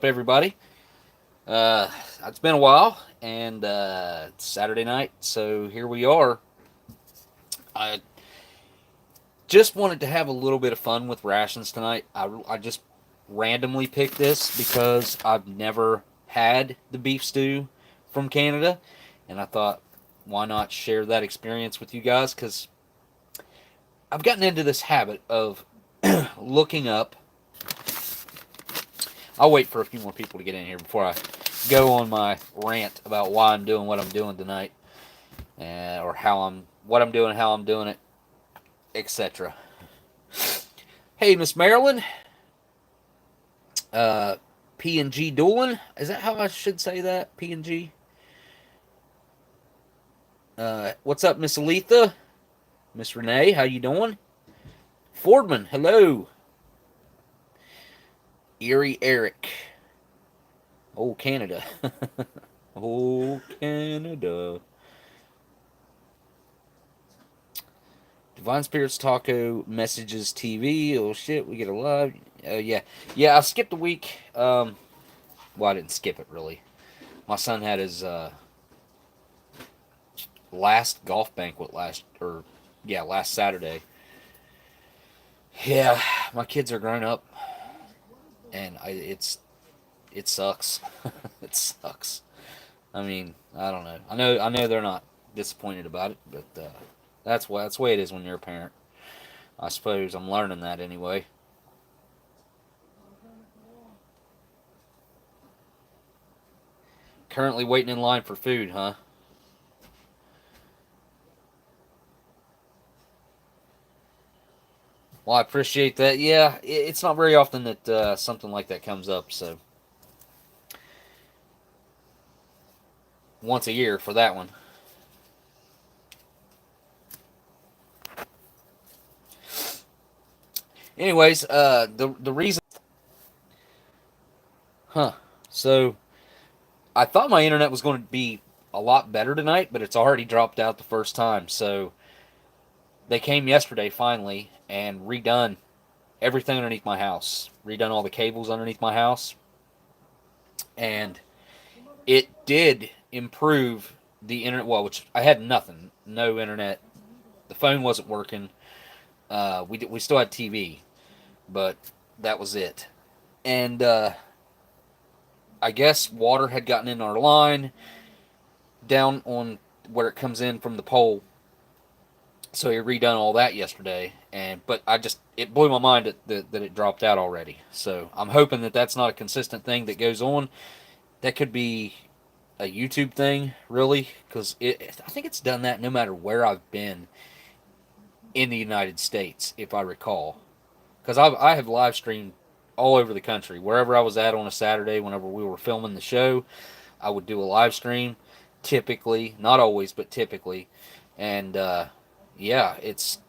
Everybody? It's been a while, and it's Saturday night, so here we are. I just wanted to have a little bit of fun with rations tonight. I just randomly picked this because I've never had the beef stew from Canada, and I thought, why not share that experience with you guys? Because I've gotten into this habit of looking up. I'll wait for a few more people to get in here before I go on my rant about why I'm doing what I'm doing tonight, or what I'm doing, how I'm doing it, etc. Hey, Miss Marilyn, P&G Doolin, is that how I should say that? P&G. What's up, Miss Aletha? Miss Renee, how you doing? Fordman, hello. Erie Eric. Oh, Canada. Oh, Canada. Divine Spirits Taco messages TV. Oh, shit, we get a live. Yeah. Yeah, I skipped a week. Well, I didn't skip it, really. My son had his last golf banquet last Saturday. Yeah, my kids are grown up, and it sucks. It sucks. I mean, I don't know. I know they're not disappointed about it, but that's the way it is when you're a parent. I suppose I'm learning that anyway. Currently waiting in line for food, huh? Well, I appreciate that. Yeah, it's not very often that something like that comes up, so once a year for that one. Anyways, the reason, huh? So I thought my internet was going to be a lot better tonight, but it's already dropped out the first time. So they came yesterday finally and redone everything underneath my house, redone all the cables underneath my house, and it did improve the internet. Well, which I had nothing, no internet. The phone wasn't working. We still had TV, but that was it. And I guess water had gotten in our line down on where it comes in from the pole. So he redone all that yesterday, but it blew my mind that it dropped out already. So I'm hoping that that's not a consistent thing that goes on. That could be a YouTube thing, really, because I think it's done that no matter where I've been in the United States, if I recall. Because I have live streamed all over the country. Wherever I was at on a Saturday, whenever we were filming the show, I would do a live stream, typically, not always, but typically. And yeah, it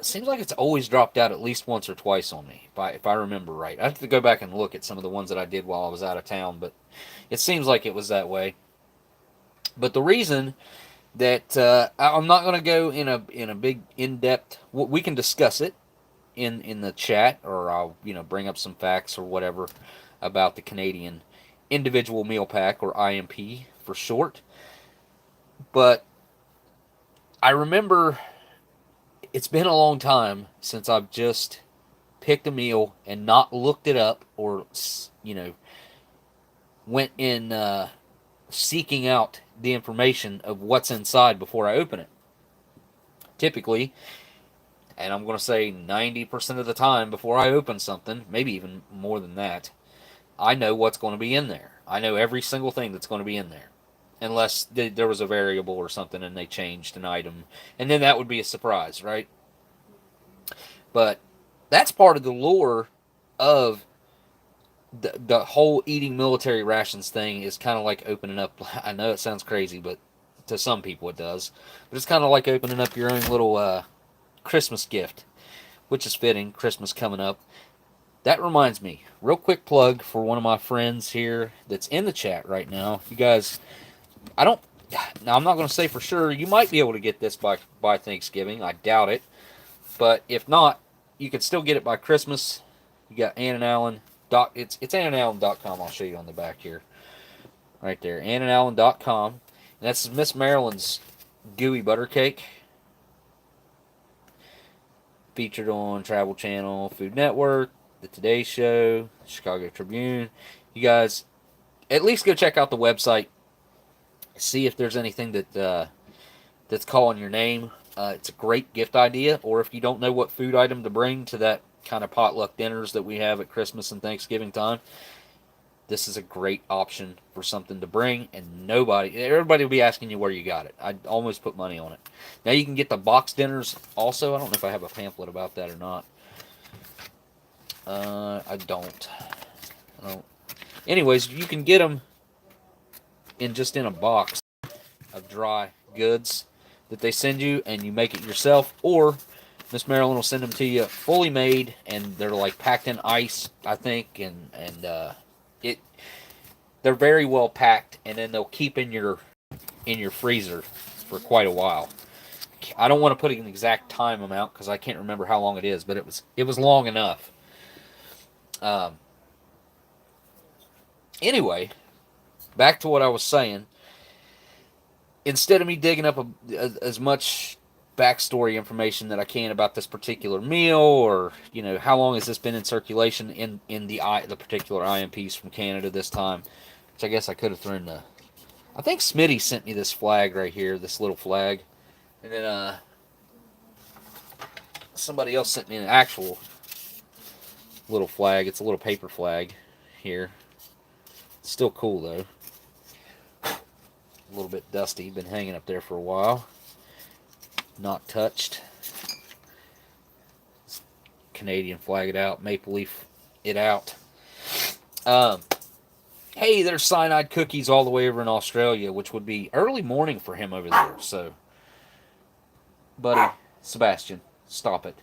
seems like it's always dropped out at least once or twice on me, if I remember right. I have to go back and look at some of the ones that I did while I was out of town, but it seems like it was that way. But the reason that I'm not going to go in a big in depth. We can discuss it in the chat, or I'll bring up some facts or whatever about the Canadian Individual Meal Pack, or IMP for short. But I remember it's been a long time since I've just picked a meal and not looked it up, or went in seeking out the information of what's inside before I open it. Typically, and I'm going to say 90% of the time before I open something, maybe even more than that, I know what's going to be in there. I know every single thing that's going to be in there. Unless there was a variable or something and they changed an item. And then that would be a surprise, right? But that's part of the lure of the whole eating military rations thing, is kind of like opening up. I know it sounds crazy, but to some people it does. But it's kind of like opening up your own little Christmas gift, which is fitting. Christmas coming up. That reminds me, real quick plug for one of my friends here that's in the chat right now. You guys, now I'm not going to say for sure. You might be able to get this by Thanksgiving. I doubt it. But if not, you can still get it by Christmas. You got Ann and Alan, It's AnnandAllen.com. I'll show you on the back here. Right there. AnnandAllen.com. And that's Miss Marilyn's gooey butter cake. Featured on Travel Channel, Food Network, The Today Show, Chicago Tribune. You guys, at least go check out the website. See if there's anything that's calling your name. It's a great gift idea. Or if you don't know what food item to bring to that kind of potluck dinners that we have at Christmas and Thanksgiving time, this is a great option for something to bring, and everybody will be asking you where you got it. I'd almost put money on it. Now you can get the box dinners also. I don't know if I have a pamphlet about that or not. I don't. Anyways, you can get them in a box of dry goods that they send you, and you make it yourself, or Miss Marilyn will send them to you fully made, and they're like packed in ice, I think, and they're very well packed, and then they'll keep in your freezer for quite a while. I don't want to put an exact time amount because I can't remember how long it is, but it was long enough. Anyway, back to what I was saying. Instead of me digging up as much backstory information that I can about this particular meal, or how long has this been in circulation in the particular IMPs from Canada this time, which I guess I could have thrown I think Smitty sent me this flag right here, this little flag, and then somebody else sent me an actual little flag. It's a little paper flag here. It's still cool though. A little bit dusty, been hanging up there for a while. Not touched. Canadian flag it out, maple leaf it out. Hey, there's cyanide cookies all the way over in Australia, which would be early morning for him over there. So, buddy, Sebastian, stop it.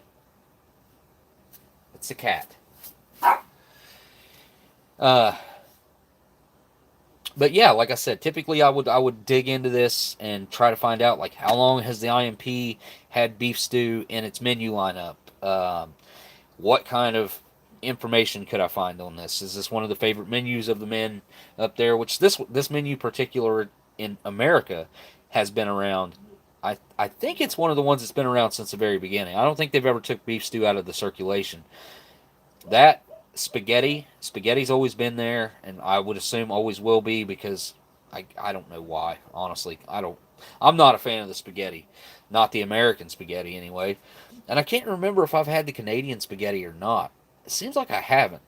It's a cat. But yeah, like I said, typically I would dig into this and try to find out, like, how long has the IMP had beef stew in its menu lineup? What kind of information could I find on this? Is this one of the favorite menus of the men up there? Which this menu particular in America has been around. I think it's one of the ones that's been around since the very beginning. I don't think they've ever took beef stew out of the circulation. That spaghetti's always been there, and I would assume always will be, because I don't know why, honestly. I'm not a fan of the spaghetti, not the American spaghetti anyway, and I can't remember if I've had the Canadian spaghetti or not. It seems like I haven't.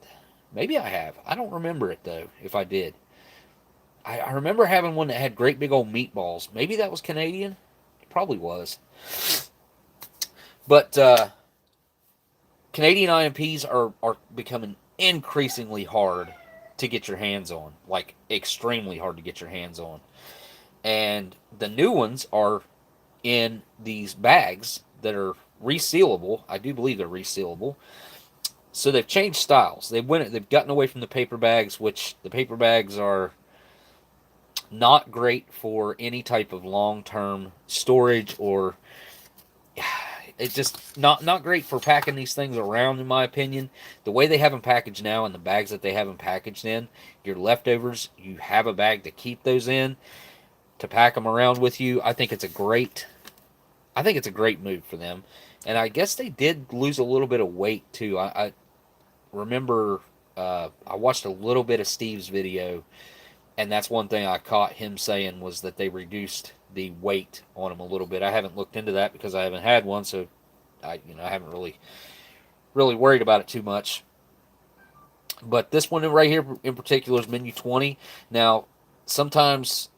Maybe I have. I don't remember it though, if I did. I remember having one that had great big old meatballs. Maybe that was Canadian. It probably was. But Canadian IMPs are becoming increasingly hard to get your hands on. Like, extremely hard to get your hands on. And the new ones are in these bags that are resealable. I do believe they're resealable. So they've changed styles. They've gotten away from the paper bags, which the paper bags are not great for any type of long-term storage, or it's just not great for packing these things around, in my opinion. The way they have them packaged now, and the bags that they have them packaged in, your leftovers, you have a bag to keep those in, to pack them around with you. I think it's a great move for them. And I guess they did lose a little bit of weight too. I remember I watched a little bit of Steve's video, and that's one thing I caught him saying, was that they reduced the weight on them a little bit. I haven't looked into that because I haven't had one, so I haven't really worried about it too much. But this one right here in particular is menu 20. Now, sometimes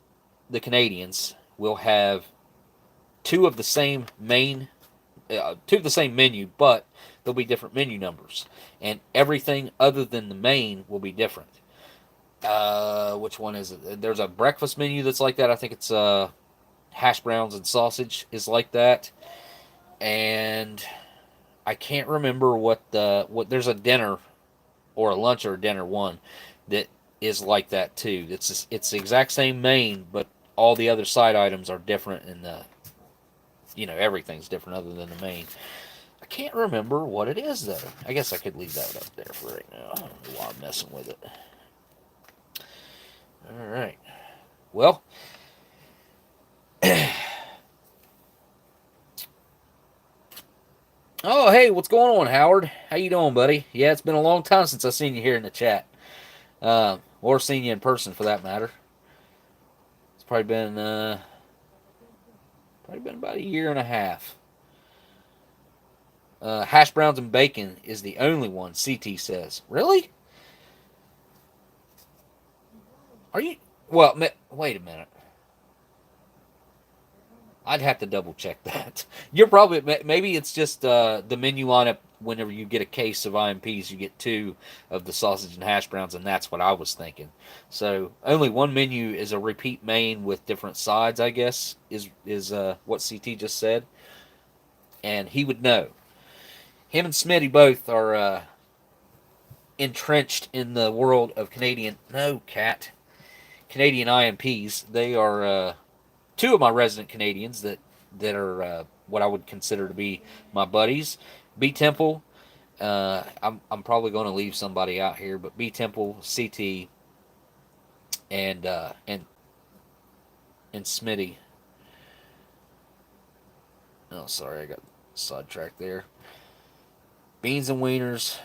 the Canadians will have two of the same menu, but there'll be different menu numbers, and everything other than the main will be different. Which one is it? There's a breakfast menu that's like that. I think it's hash browns and sausage is like that, and I can't remember what there's a dinner or a lunch or a dinner one that is like that too. It's the exact same main, but all the other side items are different, and everything's different other than the main. I can't remember what it is, though. I guess I could leave that up there for right now. I don't know why I'm messing with it. Alright. Well, oh, hey, what's going on, Howard? How you doing, buddy? Yeah, it's been a long time since I've seen you here in the chat. Or seen you in person, for that matter. It's probably been about a year and a half. Hash browns and bacon is the only one, CT says. Really? Are you... Well, wait a minute. I'd have to double check that. You're probably... Maybe it's just the menu lineup. Whenever you get a case of IMPs, you get 2 of the sausage and hash browns, and that's what I was thinking. So only one menu is a repeat main with different sides, I guess, is what CT just said. And he would know. Him and Smitty both are entrenched in the world of Canadian IMPs. They are 2 of my resident Canadians that are what I would consider to be my buddies. B Temple, I'm probably going to leave somebody out here, but B Temple, CT, and Smitty. Oh, sorry, I got sidetracked there. Beans and wieners.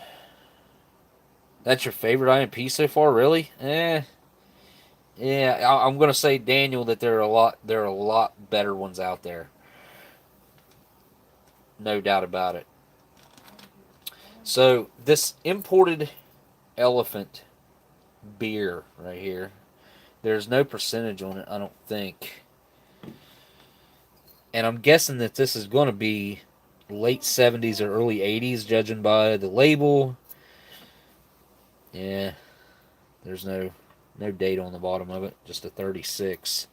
That's your favorite IMP so far, really? Yeah, I'm going to say, Daniel, that there are a lot better ones out there. No doubt about it. So this imported elephant beer right here, there's no percentage on it, I don't think. And I'm guessing that this is going to be late 70s or early 80s, judging by the label. Yeah, there's no date on the bottom of it, just a 36.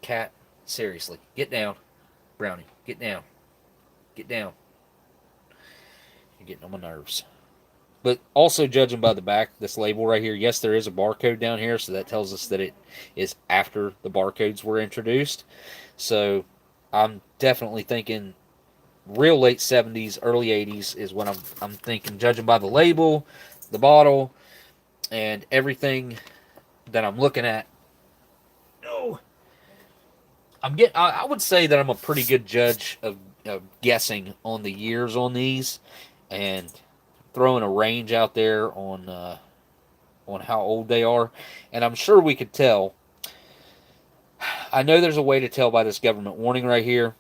Cat, seriously, get down. Brownie, get down. Get down. You're getting on my nerves. But also, judging by the back, this label right here, yes, there is a barcode down here, so that tells us that it is after the barcodes were introduced. So I'm definitely thinking real late 70s, early 80s is what I'm thinking, judging by the label, the bottle, and everything that I'm looking at. No. I would say that I'm a pretty good judge of guessing on the years on these, and throwing a range out there on how old they are, and I'm sure we could tell. I know there's a way to tell by this government warning right here,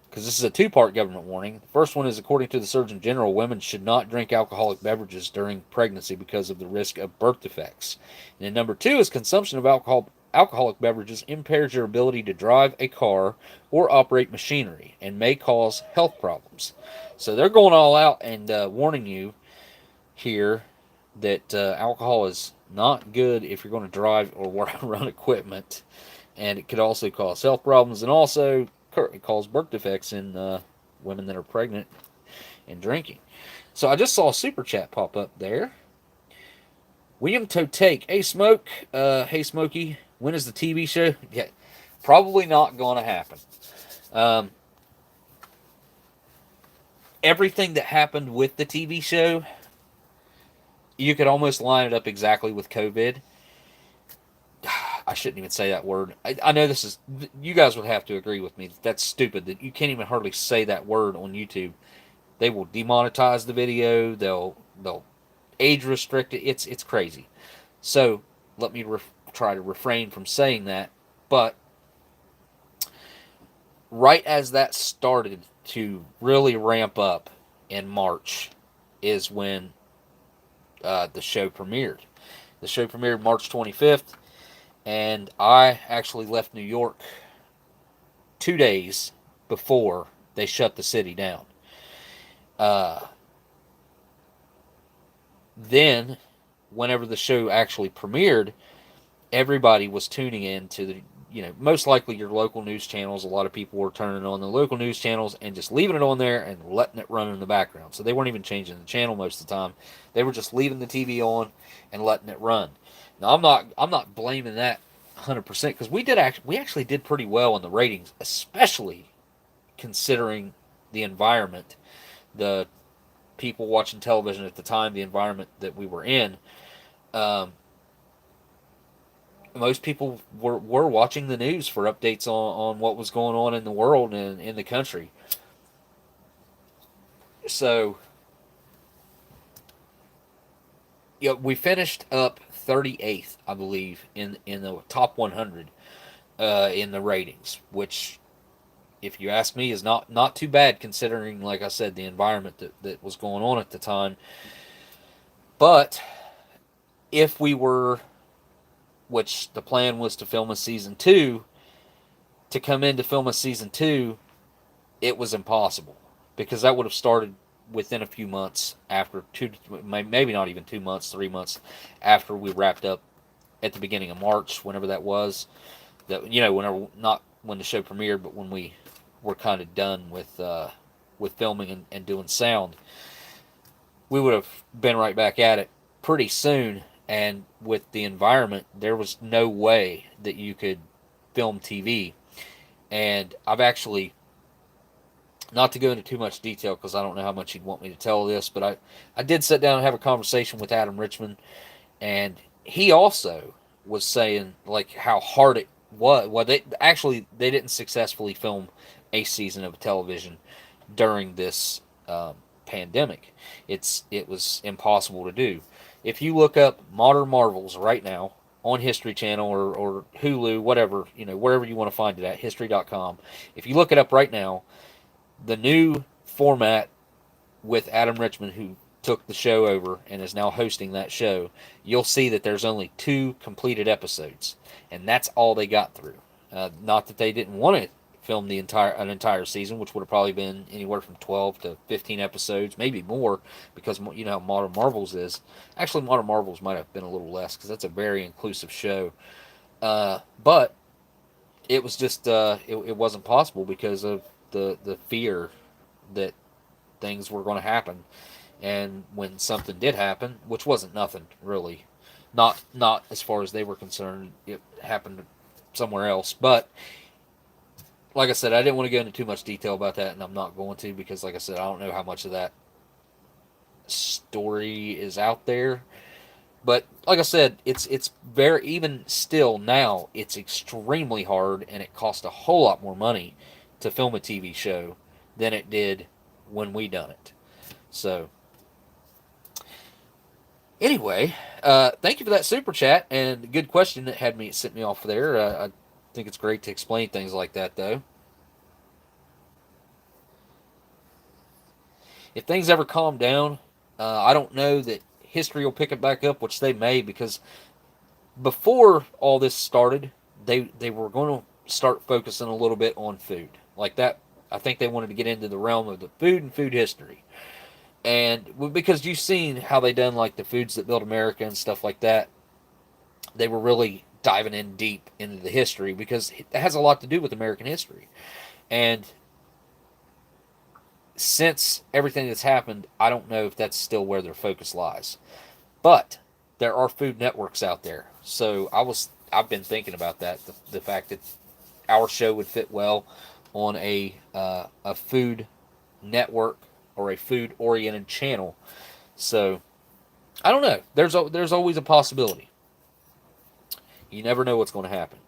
because this is a 2-part government warning. The first one is, according to the Surgeon General, women should not drink alcoholic beverages during pregnancy because of the risk of birth defects. And then number 2 is, consumption of alcoholic beverages impairs your ability to drive a car or operate machinery and may cause health problems. So they're going all out and warning you here that alcohol is not good if you're going to drive or run equipment, and it could also cause health problems, and also cause birth defects in women that are pregnant and drinking. So I just saw a super chat pop up there. William Totake, hey Smoke, hey Smokey, when is the TV show? Yeah, probably not going to happen. Everything that happened with the TV show, you could almost line it up exactly with COVID. I shouldn't even say that word. I know this is... You guys would have to agree with me. That's stupid. That you can't even hardly say that word on YouTube. They will demonetize the video. They'll age restrict it. It's crazy. So let me try to refrain from saying that. But right as that started to really ramp up in March is when the show premiered. The show premiered March 25th. And I actually left New York 2 days before they shut the city down. Then, whenever the show actually premiered, everybody was tuning in to the, most likely your local news channels. A lot of people were turning on the local news channels and just leaving it on there and letting it run in the background. So they weren't even changing the channel most of the time. They were just leaving the TV on and letting it run. Now, I'm not blaming that 100%, because we actually did pretty well in the ratings, especially considering the environment, the people watching television at the time, the environment that we were in, um, most people were watching the news for updates on what was going on in the world and in the country. So, we finished up 38th, I believe, in the top 100 in the ratings, which, if you ask me, is not too bad considering, like I said, the environment that was going on at the time. But if we were, which the plan was to film a season 2, to come in to film a season 2, it was impossible because that would have started within a few months after maybe not even 2 months, 3 months after we wrapped up at the beginning of March, whenever that was. That whenever, not when the show premiered, but when we were kind of done with filming and doing sound, we would have been right back at it pretty soon. And with the environment, there was no way that you could film TV. And I've actually, not to go into too much detail because I don't know how much you'd want me to tell this, but I did sit down and have a conversation with Adam Richmond, and he also was saying like how hard it was. Well, they didn't successfully film a season of television during this pandemic. It was impossible to do. If you look up Modern Marvels right now on History Channel or Hulu, whatever, wherever you want to find it at, history.com, if you look it up right now, the new format with Adam Richmond, who took the show over and is now hosting that show, you'll see that there's only 2 completed episodes, and that's all they got through. Not that they didn't want to film an entire season, which would have probably been anywhere from 12 to 15 episodes, maybe more, because you know how Modern Marvels is. Actually, Modern Marvels might have been a little less because that's a very inclusive show. But it was just it wasn't possible because of the fear that things were going to happen. And when something did happen, which wasn't nothing really, not as far as they were concerned, it happened somewhere else. But like I said, I didn't want to go into too much detail about that, and I'm not going to because, like I said, I don't know how much of that story is out there. But like I said, it's very, even still now, it's extremely hard, and it costs a whole lot more money to film a TV show than it did when we done it. So anyway, thank you for that super chat and good question that sent me off there. I think it's great to explain things like that, though. If things ever calm down, I don't know that history will pick it back up, which they may, because before all this started, they were going to start focusing a little bit on food. Like that, I think they wanted to get into the realm of the food and food history. And because you've seen how they done like the Foods That Built America and stuff like that, they were really diving in deep into the history because it has a lot to do with American history. And since everything that's happened, I don't know if that's still where their focus lies. But there are food networks out there. So I've been thinking about that, the fact that our show would fit well on a food network or a food oriented channel. So I don't know. There's always a possibility. You never know what's going to happen.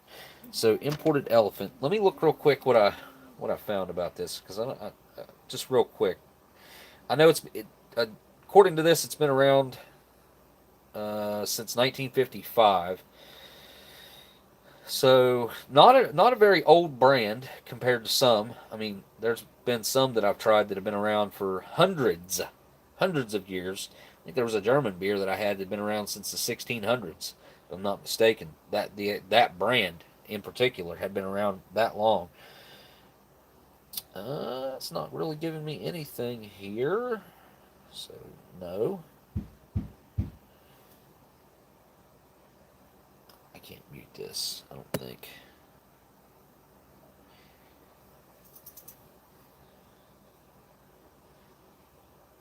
So imported elephant. Let me look real quick what I found about this, because I just real quick. I know according to this, it's been around since 1955. So not a very old brand compared to some. I mean, there's been some that I've tried that have been around for hundreds of years. I think there was a German beer that I had that had been around since the 1600s, if I'm not mistaken. That brand in particular had been around that long. It's not really giving me anything here, so no. I can't mute this, I don't think.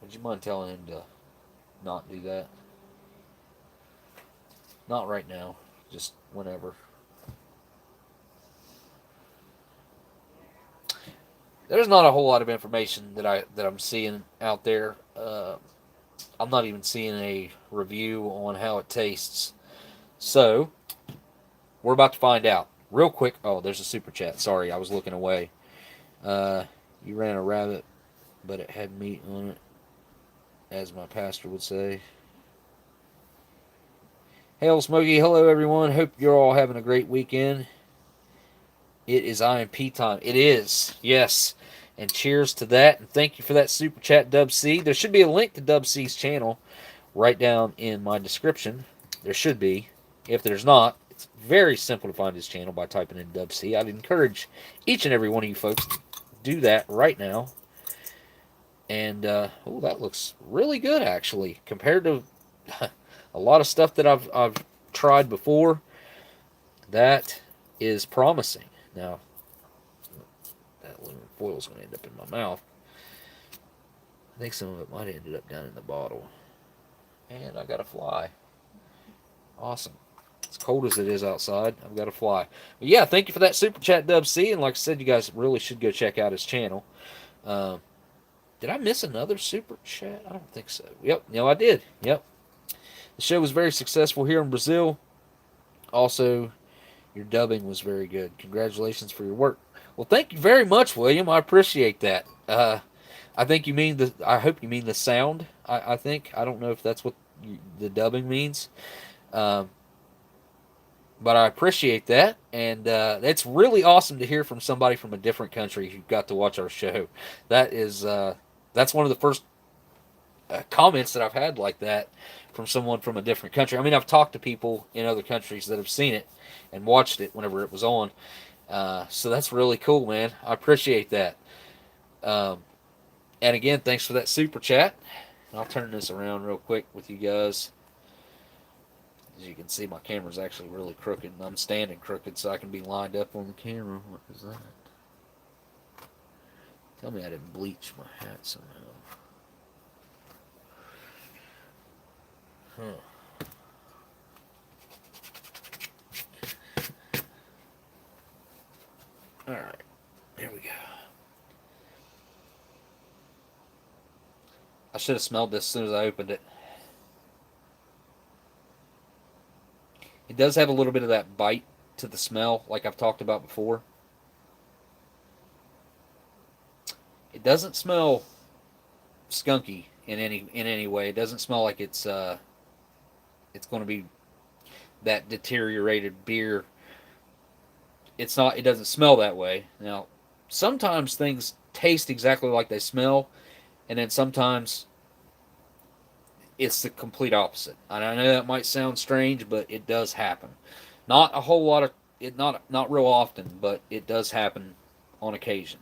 Would you mind telling him to not do that? Not right now, just whenever. there's not a whole lot of information that I'm seeing out there. I'm not even seeing a review on how it tastes. So we're about to find out real quick. Oh, there's a super chat. Sorry, I was looking away. You ran a rabbit, but it had meat on it, as my pastor would say. Hey, Oldsmokey. Hello, everyone. Hope you're all having a great weekend. It is IMP time. It is. Yes. And cheers to that. And thank you for that super chat, Dub C. There should be a link to Dub C's channel right down in my description. There should be. If there's not, it's very simple to find his channel by typing in Dub C. I'd encourage each and every one of you folks to do that right now. And, oh, that looks really good, actually, compared to a lot of stuff that I've tried before. That is promising. Now, that aluminum foil is going to end up in my mouth. I think some of it might have ended up down in the bottle. And I got a fly. Awesome. As cold as it is outside, I've got a fly. But yeah, thank you for that super chat, Dub C. And like I said, you guys really should go check out his channel. Did I miss another super chat? I don't think so. Yep, no, I did. Yep. The show was very successful here in Brazil. Also, your dubbing was very good. Congratulations for your work. Well, thank you very much, William. I appreciate that. I think you mean the. I hope you mean the sound. I think. I don't know if that's what the dubbing means. But I appreciate that, and it's really awesome to hear from somebody from a different country who got to watch our show. That is that's one of the first comments that I've had like that from someone from a different country. I mean, I've talked to people in other countries that have seen it and watched it whenever it was on. So that's really cool, man. I appreciate that. And again, thanks for that super chat. I'll turn this around real quick with you guys. As you can see, my camera's actually really crooked, and I'm standing crooked so I can be lined up on the camera. What is that? Tell me I didn't bleach my hat somehow. Huh. Alright, there we go. I should have smelled this as soon as I opened it. It does have a little bit of that bite to the smell, like I've talked about before. It doesn't smell skunky in any way. It doesn't smell like it's going to be that deteriorated beer. It's not. It doesn't smell that way. Now, sometimes things taste exactly like they smell, and then sometimes it's the complete opposite. And I know that might sound strange, but it does happen. Not a whole lot of it. Not real often, but it does happen on occasion.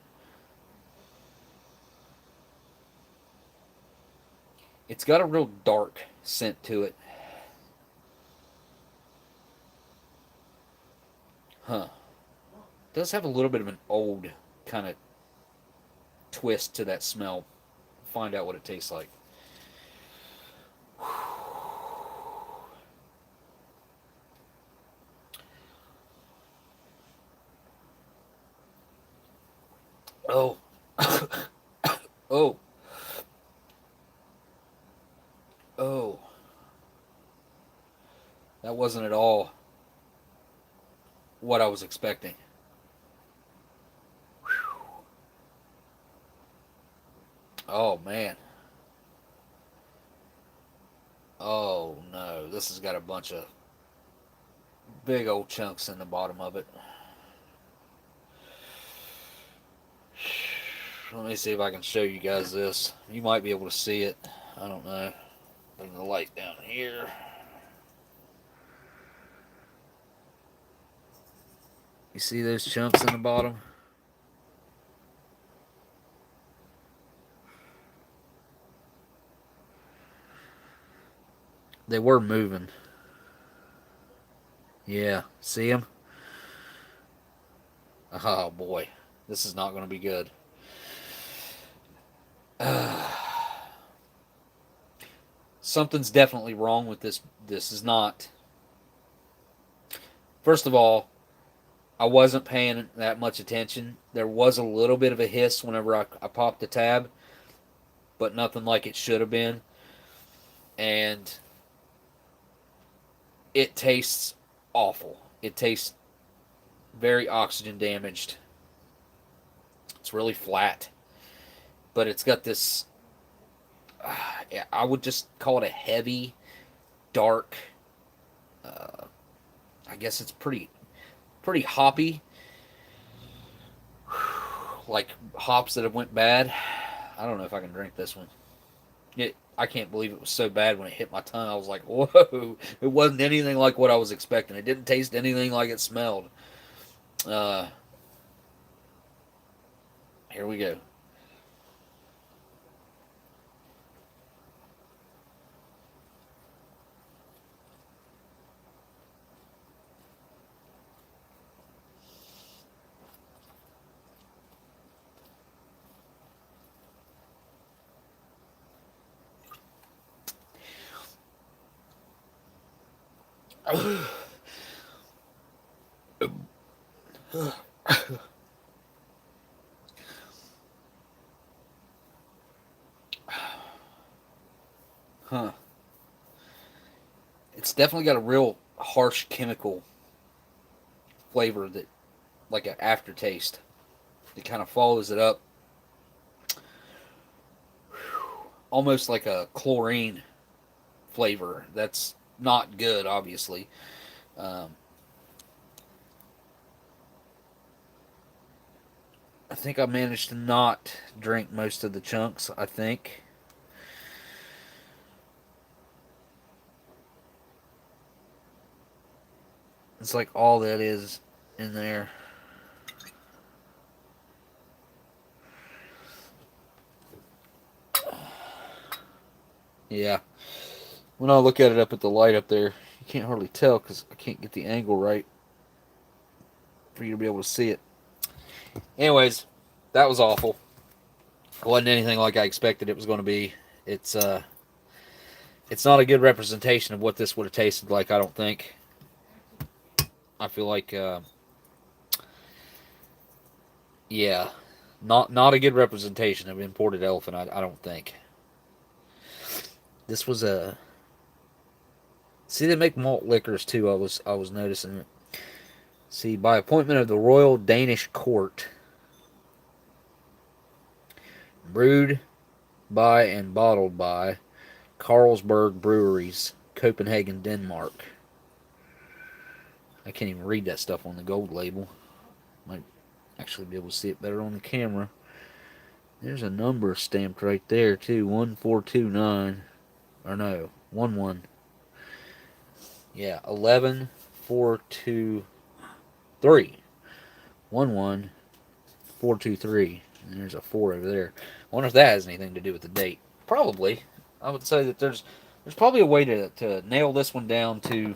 It's got a real dark scent to it. Huh. It does have a little bit of an old kind of twist to that smell. Find out what it tastes like. Oh. Oh. Oh. That wasn't at all what I was expecting. Oh, man. Oh, no. This has got a bunch of big old chunks in the bottom of it. Let me see if I can show you guys this. You might be able to see it. I don't know. Bring the light down here. You see those chunks in the bottom? They were moving. Yeah, see them? Oh boy, this is not going to be good. Something's definitely wrong with this. This is not. First of all, I wasn't paying that much attention. There was a little bit of a hiss whenever I popped the tab, but nothing like it should have been. And it tastes awful. It tastes very oxygen damaged. It's really flat, but it's got this. I would just call it a heavy, dark. I guess it's pretty hoppy, like hops that have went bad. I don't know if I can drink this one. I can't believe it was so bad when it hit my tongue. I was like, whoa! It wasn't anything like what I was expecting. It didn't taste anything like it smelled. Uh, Here we go. Huh. It's definitely got a real harsh chemical flavor that, like an aftertaste. It kind of follows it up, almost like a chlorine flavor. That's not good, obviously. Um, I think I managed to not drink most of the chunks. I think. It's like all that is in there. Yeah. When I look at it up at the light up there, you can't hardly tell because I can't get the angle right for you to be able to see it. Anyways, that was awful. It wasn't anything like I expected it was going to be. It's uh, it's not a good representation of what this would have tasted like. I don't think. I feel like, yeah, not a good representation of imported elephant. I don't think. This was a. See, they make malt liquors too. I was noticing it. See, by appointment of the Royal Danish Court, brewed by and bottled by Carlsberg Breweries, Copenhagen, Denmark. I can't even read that stuff on the gold label. Might actually be able to see it better on the camera. There's a number stamped right there too, 1429, or no, 11. Yeah, 11423. 11423. And there's a 4 over there. I wonder if that has anything to do with the date. Probably. I would say that there's probably a way to nail this one down to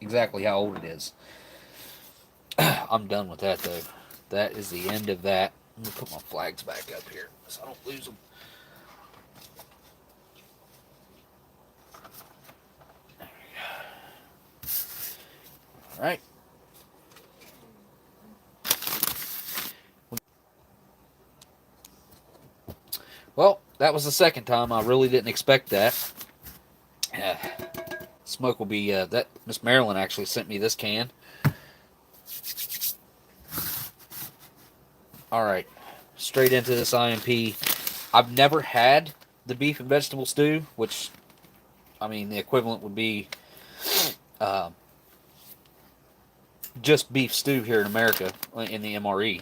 exactly how old it is. I'm done with that though. That is the end of that. Let me put my flags back up here so I don't lose them. All right. Well, that was the second time. I really didn't expect that. Smoke will be that Miss Marilyn actually sent me this can. All right, straight into this IMP. I've never had the beef and vegetable stew, which, I mean, the equivalent would be just beef stew here in America in the MRE.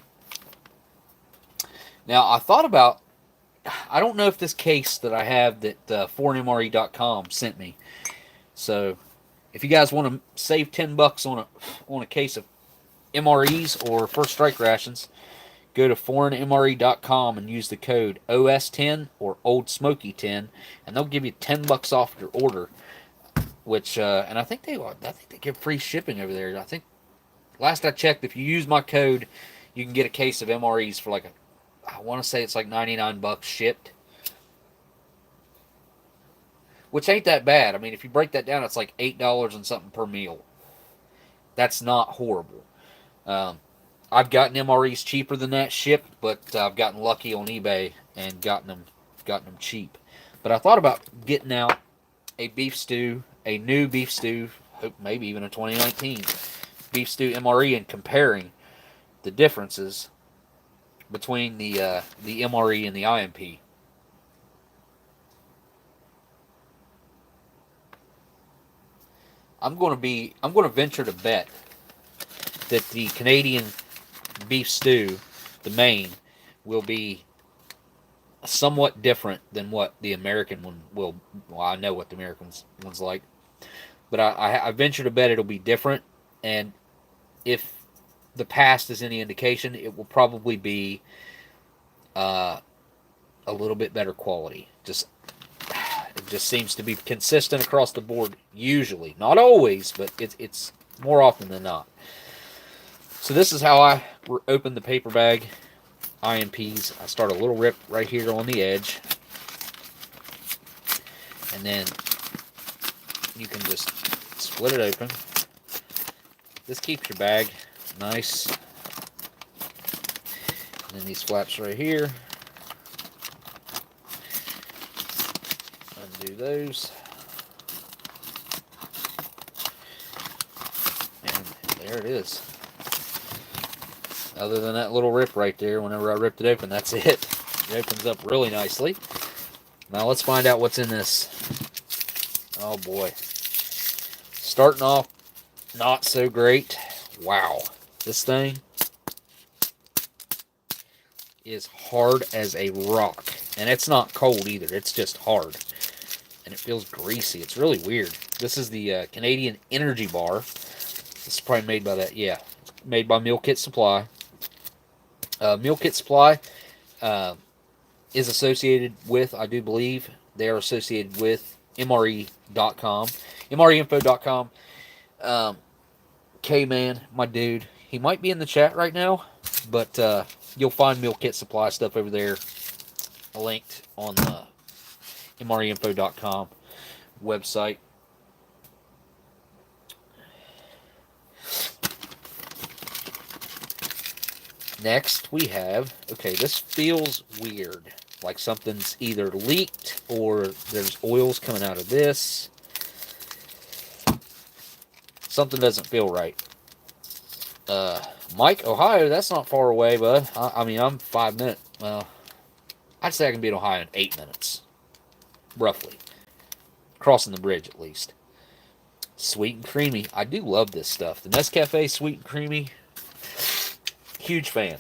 Now, I thought about, I don't know if this case that I have that foreignmre.com sent me. So, if you guys want to save $10 on a case of MREs or First Strike rations, go to foreignmre.com and use the code OS10 or Oldsmokey10, and they'll give you $10 off your order. Which and I think they give free shipping over there. I think last I checked, if you use my code, you can get a case of MREs for I want to say it's like $99 shipped. Which ain't that bad. I mean, if you break that down, it's like $8 and something per meal. That's not horrible. I've gotten MREs cheaper than that shipped, but I've gotten lucky on eBay and gotten them cheap. But I thought about getting out a beef stew, a new beef stew, maybe even a 2019 beef stew MRE, and comparing the differences between the MRE and the IMP. I'm going to venture to bet that the Canadian beef stew, the main, will be somewhat different than what the American one will. Well, I know what the American one's like, but I venture to bet it'll be different. And if the past is any indication, it will probably be a little bit better quality. It just seems to be consistent across the board. Usually, not always, but it's more often than not. So this is how I open the paper bag IMPs. I start a little rip right here on the edge, and then you can just split it open. This keeps your bag nice. And then these flaps right here. Undo those. And there it is. Other than that little rip right there, whenever I ripped it open, that's it. It opens up really nicely. Now let's find out what's in this. Oh boy. Starting off not so great. Wow. This thing is hard as a rock. And it's not cold either. It's just hard. And it feels greasy. It's really weird. This is the Canadian Energy Bar. This is probably made by that. Yeah. Made by Meal Kit Supply. Meal Kit Supply is associated with, I do believe, they are associated with MRE.com. MREinfo.com. K-Man, my dude, he might be in the chat right now, but you'll find Meal Kit Supply stuff over there linked on the MREinfo.com website. Next, we have, okay, this feels weird. Like something's either leaked or there's oils coming out of this. Something doesn't feel right. Mike, Ohio, that's not far away, bud. I mean, I'm 5 minutes. Well, I'd say I can be in Ohio in 8 minutes. Roughly. Crossing the bridge, at least. Sweet and creamy. I do love this stuff. The Nescafe Sweet and Creamy. Huge fan.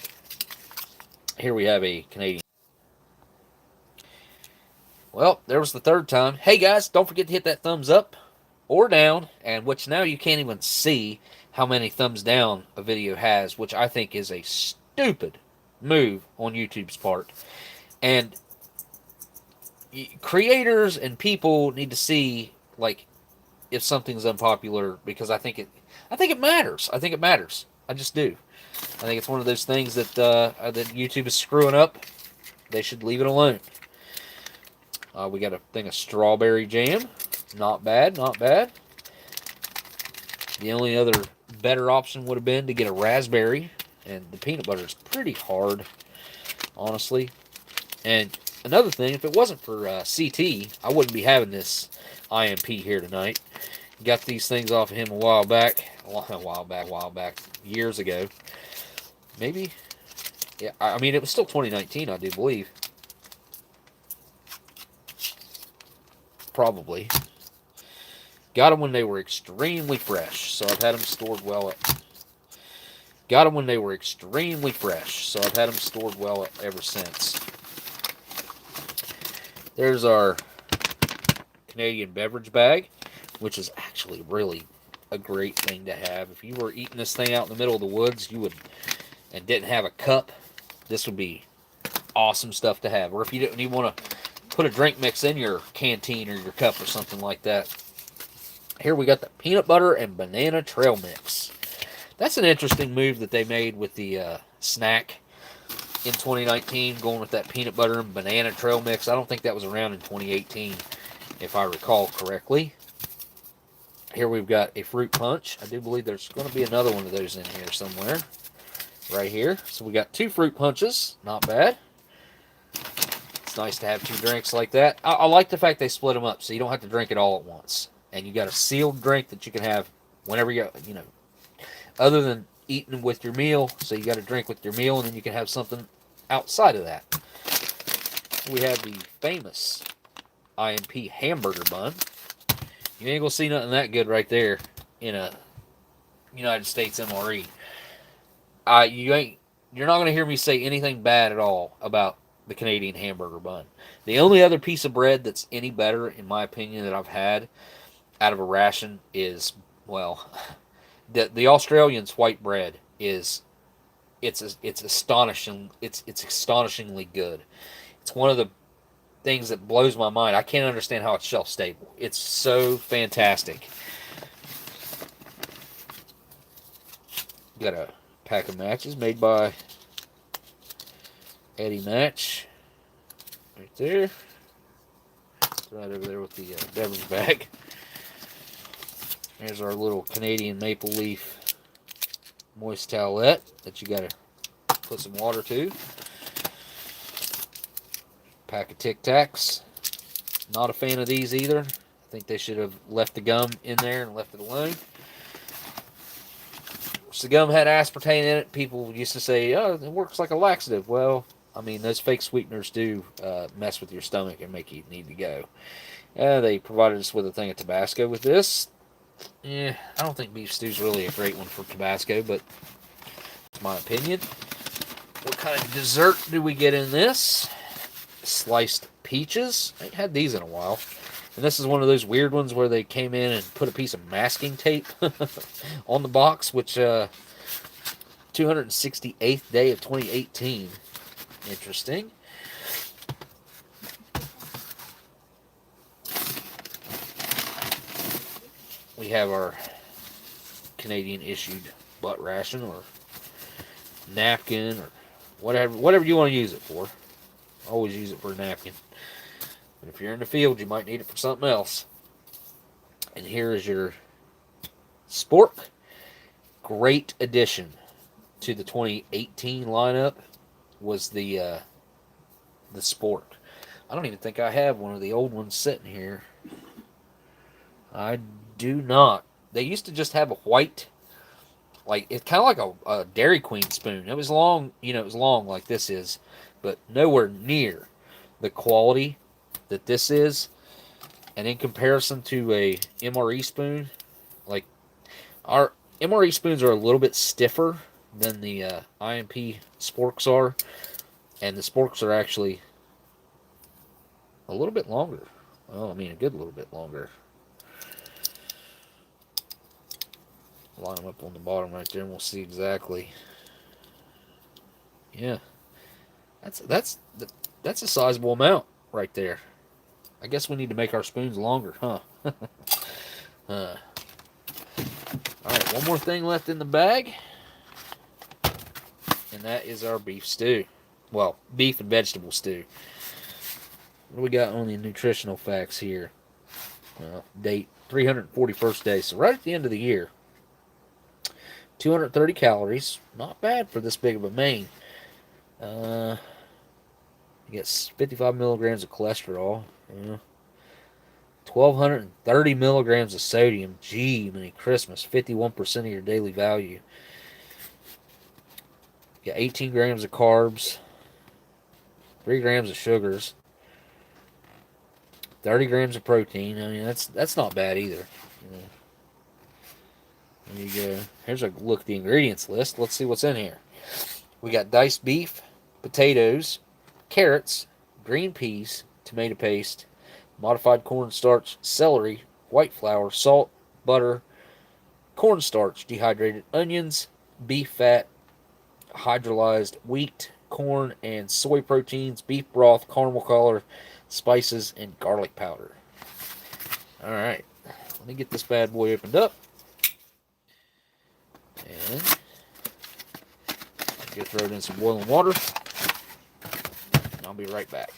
Here we have a Canadian. Well, there was the third time. Hey guys, don't forget to hit that thumbs up or down, and which now you can't even see how many thumbs down a video has, which I think is a stupid move on YouTube's part. And creators and people need to see, like, if something's unpopular, because I think it matters. I think it matters. I just do. I think it's one of those things that that YouTube is screwing up. They should leave it alone. We got a thing of strawberry jam. Not bad, not bad. The only other better option would have been to get a raspberry. And the peanut butter is pretty hard, honestly. And another thing, if it wasn't for CT, I wouldn't be having this IMP here tonight. Got these things off of him a while back, years ago. Maybe, yeah, I mean, it was still 2019, I do believe. Probably. Got them when they were extremely fresh, so I've had them stored well. Got them when they were extremely fresh, so I've had them stored well ever since. There's our Canadian beverage bag, which is actually really a great thing to have. If you were eating this thing out in the middle of the woods, you would, and didn't have a cup, this would be awesome stuff to have. Or if you didn't even want to put a drink mix in your canteen or your cup or something like that. Here we got the peanut butter and banana trail mix. That's an interesting move that they made with the snack in 2019, going with that peanut butter and banana trail mix. I don't think that was around in 2018, if I recall correctly. Here we've got a fruit punch. I do believe there's going to be another one of those in here somewhere. right here. So we got 2 fruit punches. Not bad. It's nice to have 2 drinks like that. I like the fact they split them up so you don't have to drink it all at once. And you got a sealed drink that you can have whenever you know, other than eating with your meal. So you got to drink with your meal, and then you can have something outside of that. We have the famous Imp Hamburger Bun. You ain't gonna see nothing that good right there in a United States MRE. You're not gonna hear me say anything bad at all about the Canadian hamburger bun. The only other piece of bread that's any better, in my opinion, that I've had out of a ration is, well, the Australian's white bread is it's astonishing. It's astonishingly good. It's one of the things that blows my mind. I can't understand how it's shelf stable. It's so fantastic. Got a pack of matches made by Eddie Match. Right there. It's right over there with the beverage bag. Here's our little Canadian maple leaf moist towelette that you got to put some water to. Pack of Tic Tacs. Not a fan of these either. I think they should have left the gum in there and left it alone. The gum had aspartame in it. People used to say, oh, it works like a laxative. Well, I mean, those fake sweeteners do mess with your stomach and make you need to go. They provided us with a thing of Tabasco with this. I don't think beef stew's really a great one for Tabasco, but it's my opinion. What kind of dessert do we get in this? Sliced peaches. I ain't had these in a while. And this is one of those weird ones where they came in and put a piece of masking tape on the box, which 268th day of 2018. Interesting. We have our Canadian issued butt ration or napkin or whatever you want to use it for. Always use it for a napkin. But if you're in the field, you might need it for something else. And here is your Spork. Great addition to the 2018 lineup was the Spork. I don't even think I have one of the old ones sitting here. I do not. They used to just have a white, like, it's kind of like a Dairy Queen spoon. It was long, it was long like this is, but nowhere near the quality that this is. And in comparison to a MRE spoon, like, our MRE spoons are a little bit stiffer than the Imp Sporks are, and the Sporks are actually a little bit longer. Well, I mean, a good little bit longer. Line them up on the bottom right there, and we'll see exactly. Yeah, that's a sizable amount right there. I guess we need to make our spoons longer, huh? Alright, one more thing left in the bag. And that is our beef stew. Well, beef and vegetable stew. What do we got on the nutritional facts here? Well, date 341st day, so right at the end of the year. 230 calories. Not bad for this big of a main. You get 55 milligrams of cholesterol. 1,230 milligrams of sodium. Gee, many Christmas. 51% of your daily value. You got 18 grams of carbs. 3 grams of sugars. 30 grams of protein. I mean, that's not bad either. There you go. Here's a look at the ingredients list. Let's see what's in here. We got diced beef, potatoes, carrots, green peas, tomato paste, modified cornstarch, celery, white flour, salt, butter, cornstarch, dehydrated onions, beef fat, hydrolyzed wheat, corn, and soy proteins, beef broth, caramel color, spices, and garlic powder. Alright, let me get this bad boy opened up. And I'll throw it in some boiling water. And I'll be right back.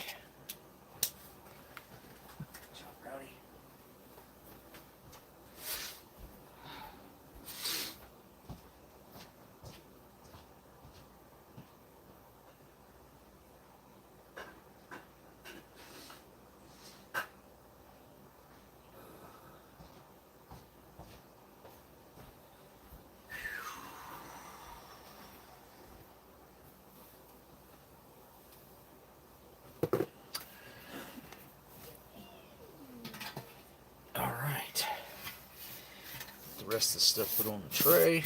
rest of the stuff put on the tray.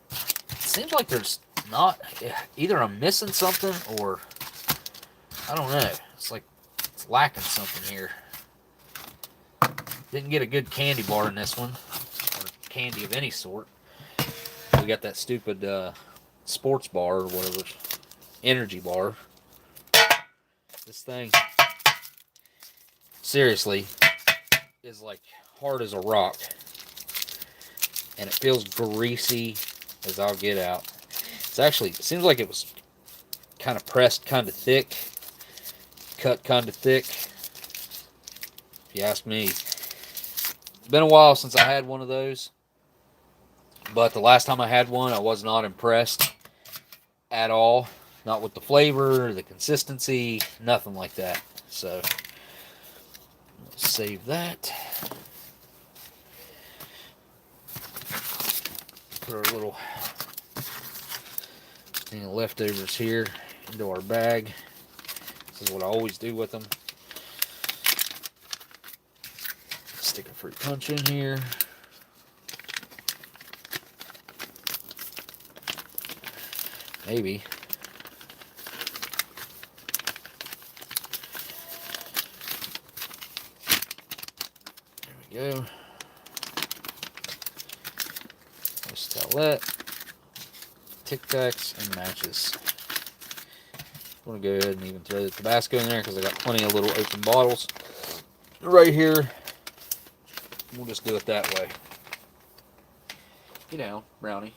It seems like there's not, either I'm missing something or I don't know. It's like it's lacking something here. Didn't get a good candy bar in this one, or candy of any sort. We got that stupid sports bar or whatever, energy bar. This thing, seriously, is like hard as a rock, and it feels greasy as I'll get out. It's actually, it seems like it was kind of pressed, kind of thick, cut kind of thick, if you ask me. It's been a while since I had one of those, but the last time I had one, I was not impressed at all. Not with the flavor, the consistency, nothing like that. So, let's save that. Put our little thing of leftovers here into our bag. This is what I always do with them. Stick a fruit punch in here. Maybe. There we go. Nice towelette, Tic Tacs, and matches. I'm going to go ahead and even throw the Tabasco in there because I got plenty of little open bottles right here. We'll just do it that way. Get down, Brownie.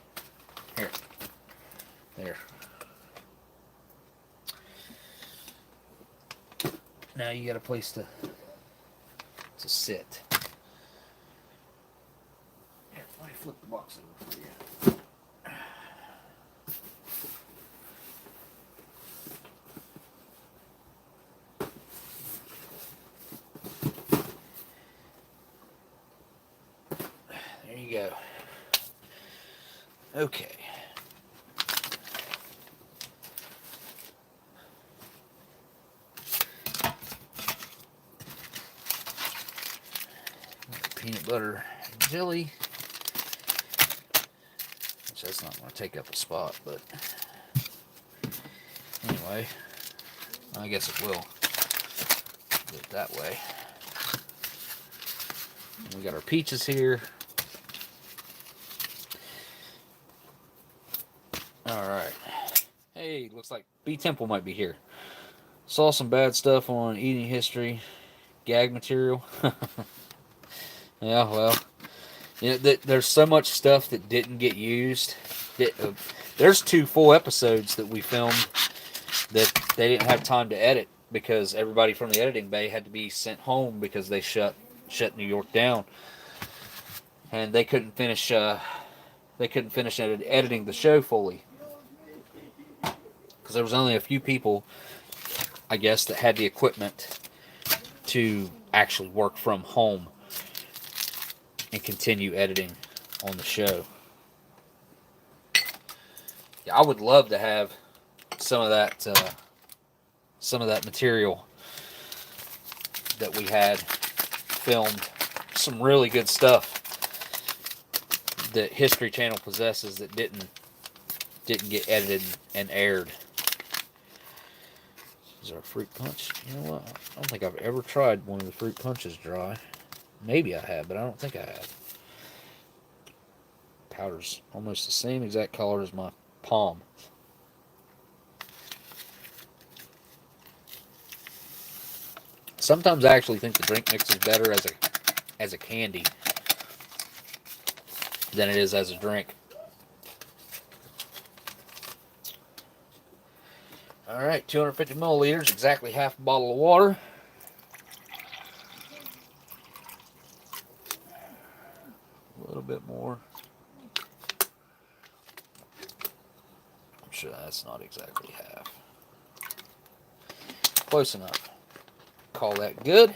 Here. There. Now you got a place to sit. Here, let me flip the box over for you. There you go. Okay. Peanut butter and jelly. Which that's not going to take up a spot, but anyway, I guess it will. Do it that way. And we got our peaches here. Alright. Hey, looks like B Temple might be here. Saw some bad stuff on eating history. Gag material. Yeah, well, you know, there's so much stuff that didn't get used. There's 2 full episodes that we filmed that they didn't have time to edit because everybody from the editing bay had to be sent home because they shut New York down, and they couldn't finish editing the show fully because there was only a few people, I guess, that had the equipment to actually work from home and continue editing on the show. Yeah, I would love to have some of that material that we had filmed. Some really good stuff that History Channel possesses that didn't get edited and aired. Is our fruit punch? You know what? I don't think I've ever tried one of the fruit punches dry. Maybe I have, but I don't think I have. Powder's almost the same exact color as my palm. Sometimes I actually think the drink mix is better as a candy than it is as a drink. Alright, 250 milliliters, exactly half a bottle of water. A little bit more. I'm sure that's not exactly half. Close enough. Call that good.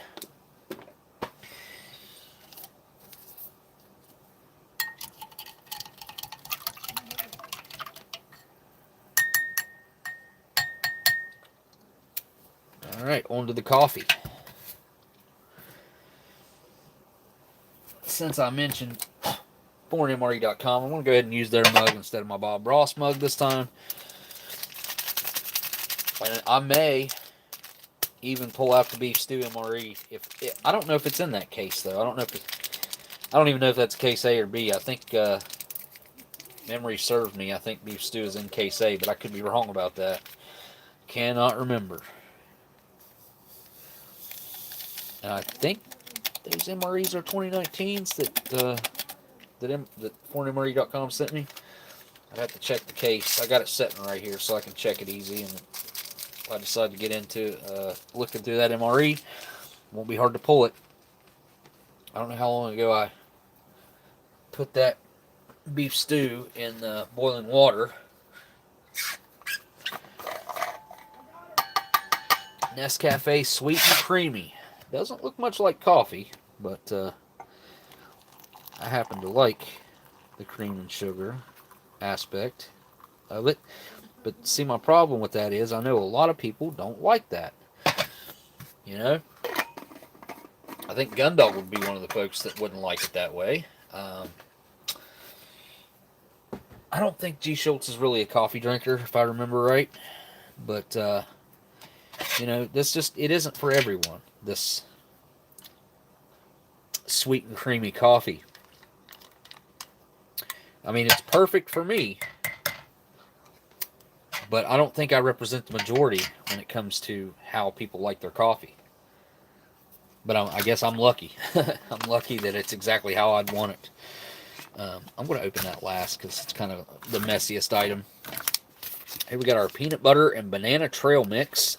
Alright, on to the coffee. since I mentioned foreignmre.com, I'm going to go ahead and use their mug instead of my Bob Ross mug this time. And I may even pull out the beef stew MRE. I don't know if it's in that case though. I don't even know if that's case A or B. I think memory served me. I think beef stew is in case A, but I could be wrong about that. Cannot remember. And I think those MREs are 2019s that foreignmre.com sent me. I'd have to check the case. I got it sitting right here so I can check it easy. And if I decide to get into looking through that MRE, it won't be hard to pull it. I don't know how long ago I put that beef stew in boiling water. Nescafe Sweet and Creamy. Doesn't look much like coffee, but I happen to like the cream and sugar aspect of it. But see, my problem with that is I know a lot of people don't like that. You know? I think Gundog would be one of the folks that wouldn't like it that way. I don't think G. Schultz is really a coffee drinker, if I remember right. But, you know, it isn't for everyone, this sweet and creamy coffee. I mean, it's perfect for me, but I don't think I represent the majority when it comes to how people like their coffee. But I guess I'm lucky. I'm lucky that it's exactly how I'd want it. I'm going to open that last because it's kind of the messiest item. Here we got our peanut butter and banana trail mix.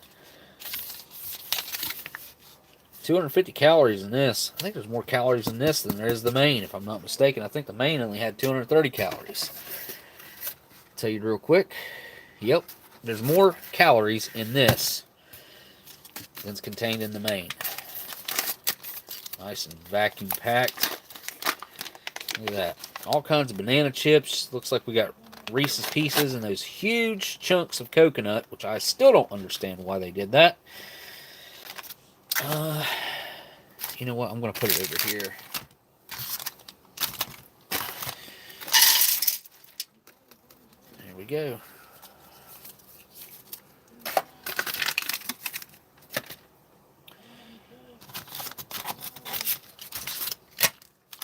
250 calories in this. I think there's more calories in this than there is the main, if I'm not mistaken. I think the main only had 230 calories. Tell you real quick. Yep, there's more calories in this than's contained in the main. Nice and vacuum packed. Look at that. All kinds of banana chips. Looks like we got Reese's Pieces and those huge chunks of coconut, which I still don't understand why they did that. You know what? I'm going to put it over here. There we go.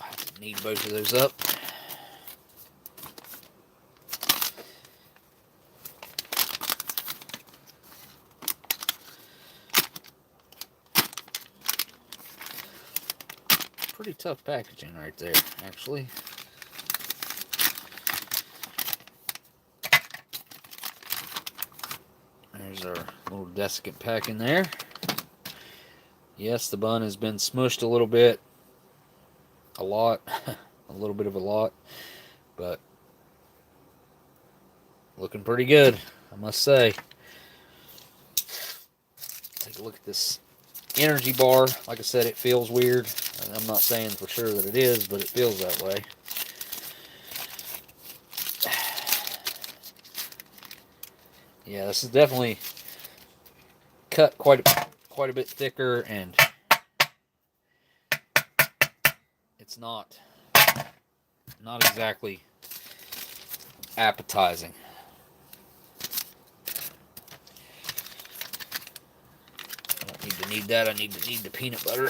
I need both of those up. Pretty tough packaging right there, actually. There's our little desiccant pack in there. Yes, the bun has been smushed a little bit. A lot. A little bit of a lot. But looking pretty good, I must say. Take a look at this energy bar. Like I said, it feels weird. I'm not saying for sure that it is, but it feels that way. Yeah, this is definitely cut quite a bit thicker, and it's not exactly appetizing. I don't need that. I need the peanut butter.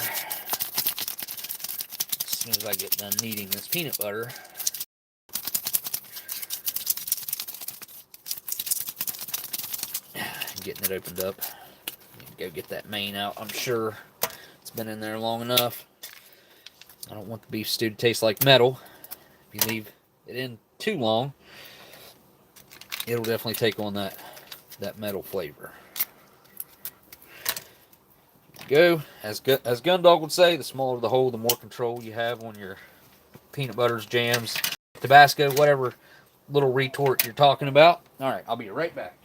As soon as I get done kneading this peanut butter, getting it opened up, go get that main out. I'm sure it's been in there long enough. I don't want the beef stew to taste like metal. If you leave it in too long, it'll definitely take on that metal flavor. Go. As Gundog would say, the smaller the hole, the more control you have on your peanut butters, jams, Tabasco, whatever little retort you're talking about. All right, I'll be right back.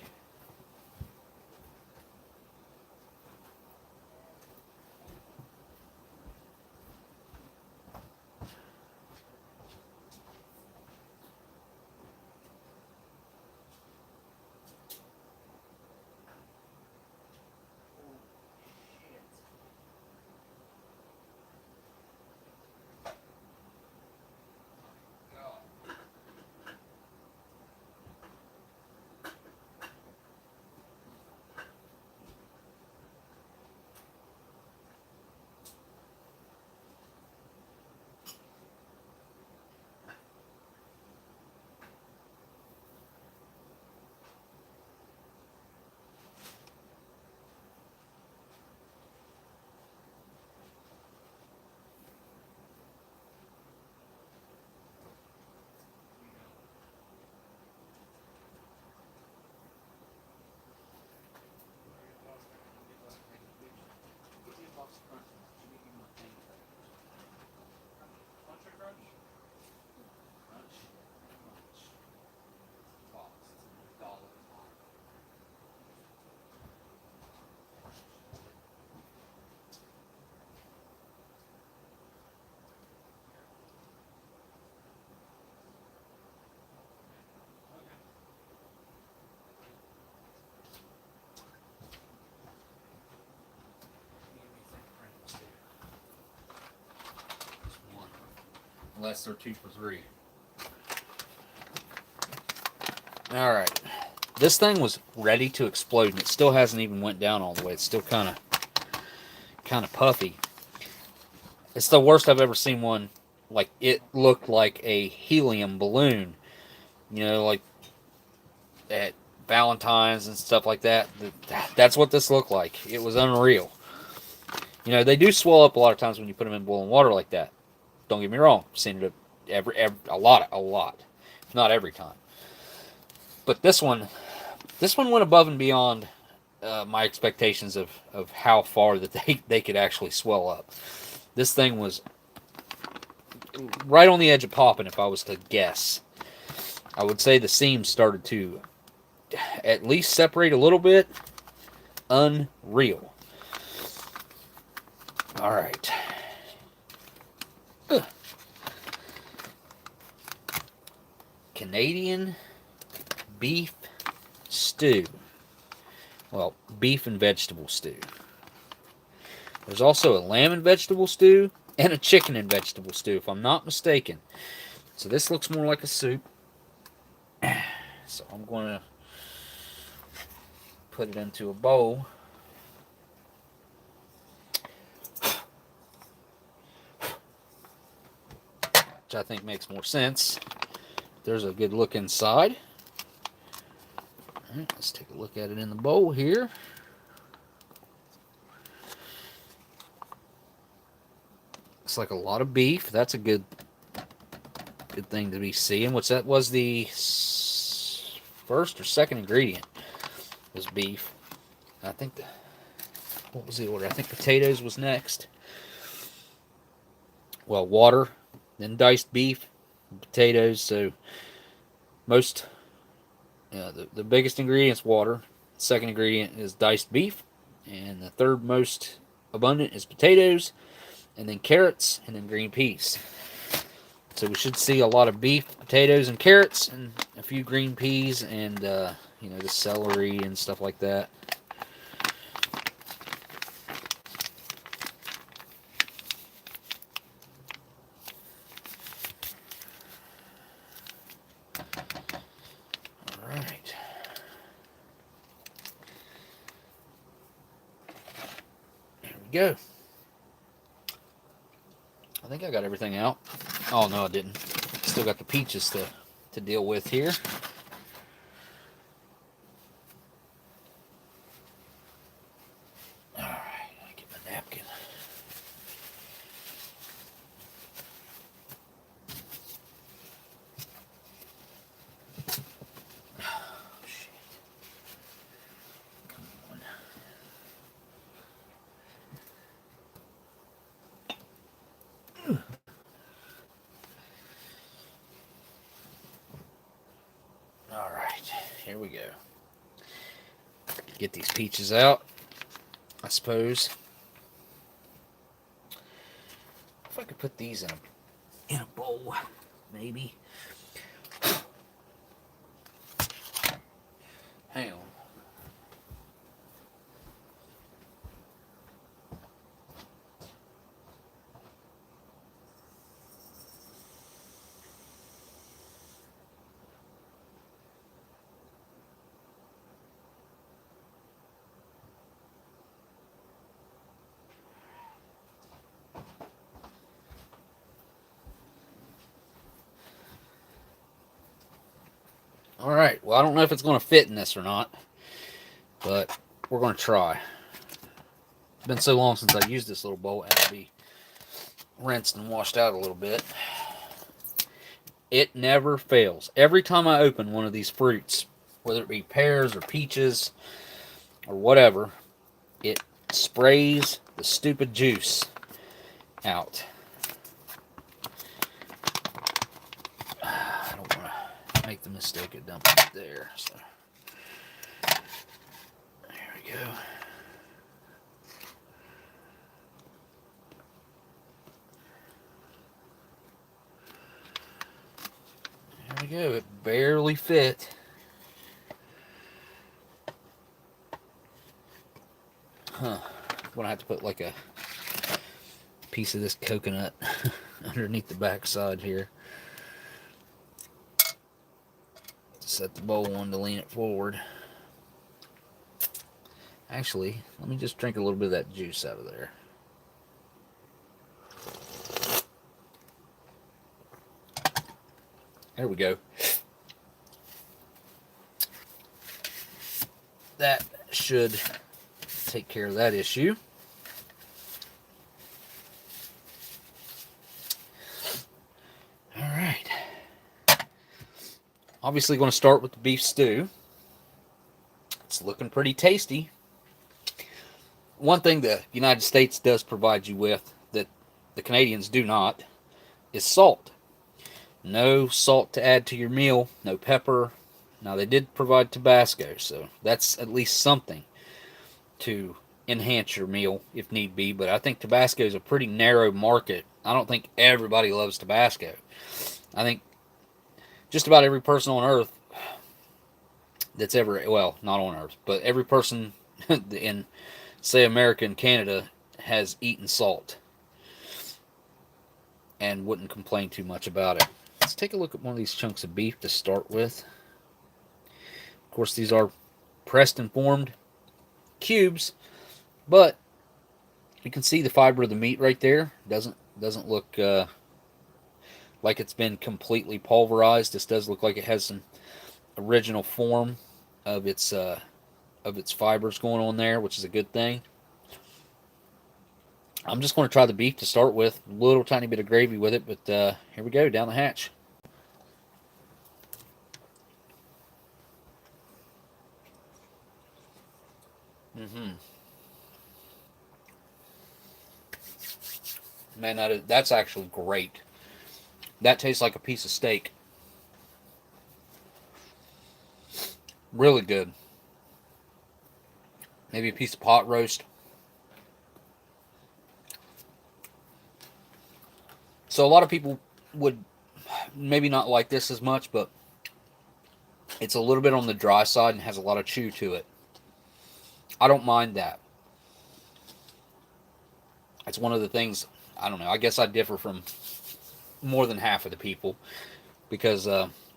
unless they're 2 for $3. All right, this thing was ready to explode, and it still hasn't even went down all the way. It's still kind of puffy. It's the worst I've ever seen one. Like, it looked like a helium balloon, you know, like at Valentine's and stuff like that. That's what this looked like. It was unreal. You know, they do swell up a lot of times when you put them in boiling water like that. Don't get me wrong. I've seen it a lot, not every time. But this one went above and beyond my expectations of how far that they could actually swell up. This thing was right on the edge of popping, if I was to guess. I would say the seams started to at least separate a little bit. Unreal. All right. Canadian beef stew. Well, beef and vegetable stew. There's also a lamb and vegetable stew and a chicken and vegetable stew, if I'm not mistaken. So this looks more like a soup. So I'm going to put it into a bowl. Which I think makes more sense. There's a good look inside. All right, let's take a look at it in the bowl here. Looks like a lot of beef. That's a good thing to be seeing. What's that? Was the first or second ingredient was beef. I think what was the order? I think potatoes was next. Well, water, then diced beef, potatoes. So most, the biggest ingredient is water. The second ingredient is diced beef, and the third most abundant is potatoes, and then carrots, and then green peas. So we should see a lot of beef, potatoes, and carrots, and a few green peas, and the celery and stuff like that. All right. There we go. I think I got everything out. Oh, no, I didn't. Still got the peaches to deal with here. All right, I'll get my napkin. Oh, shit. Come on. All right, here we go. Get these peaches out, I suppose. If I could put these in a bowl, maybe. Hang on. All right, well, I don't know if it's going to fit in this or not, but we're going to try. It's been so long since I used this little bowl, it has to be rinsed and washed out a little bit. It never fails. Every time I open one of these fruits, whether it be pears or peaches or whatever, it sprays the stupid juice out. I don't want to make the mistake of dumping it there. So there we go. There we go. It barely fit. Huh. I'm gonna have to put like a piece of this coconut underneath the backside here. Set the bowl on to lean it forward. Actually, let me just drink a little bit of that juice out of there. There we go. That should take care of that issue. All right. Obviously going to start with the beef stew. It's looking pretty tasty. One thing the United States does provide you with that the Canadians do not is salt. No salt to add to your meal, no pepper. Now, they did provide Tabasco, so that's at least something to enhance your meal if need be. But I think Tabasco is a pretty narrow market. I don't think everybody loves Tabasco. I think just about every person on earth that's ever, well, not on earth, but every person in, say, America and Canada has eaten salt and wouldn't complain too much about it. Let's take a look at one of these chunks of beef to start with. Of course, these are pressed and formed cubes, but you can see the fiber of the meat right there. Doesn't look like it's been completely pulverized. This does look like it has some original form of its fibers going on there, which is a good thing. I'm just going to try the beef to start with. A little tiny bit of gravy with it, but here we go, down the hatch. Man, that's actually great. That tastes like a piece of steak. Really good. Maybe a piece of pot roast. So a lot of people would maybe not like this as much, but it's a little bit on the dry side and has a lot of chew to it. I don't mind that. It's one of the things, I don't know, I guess I differ from more than half of the people because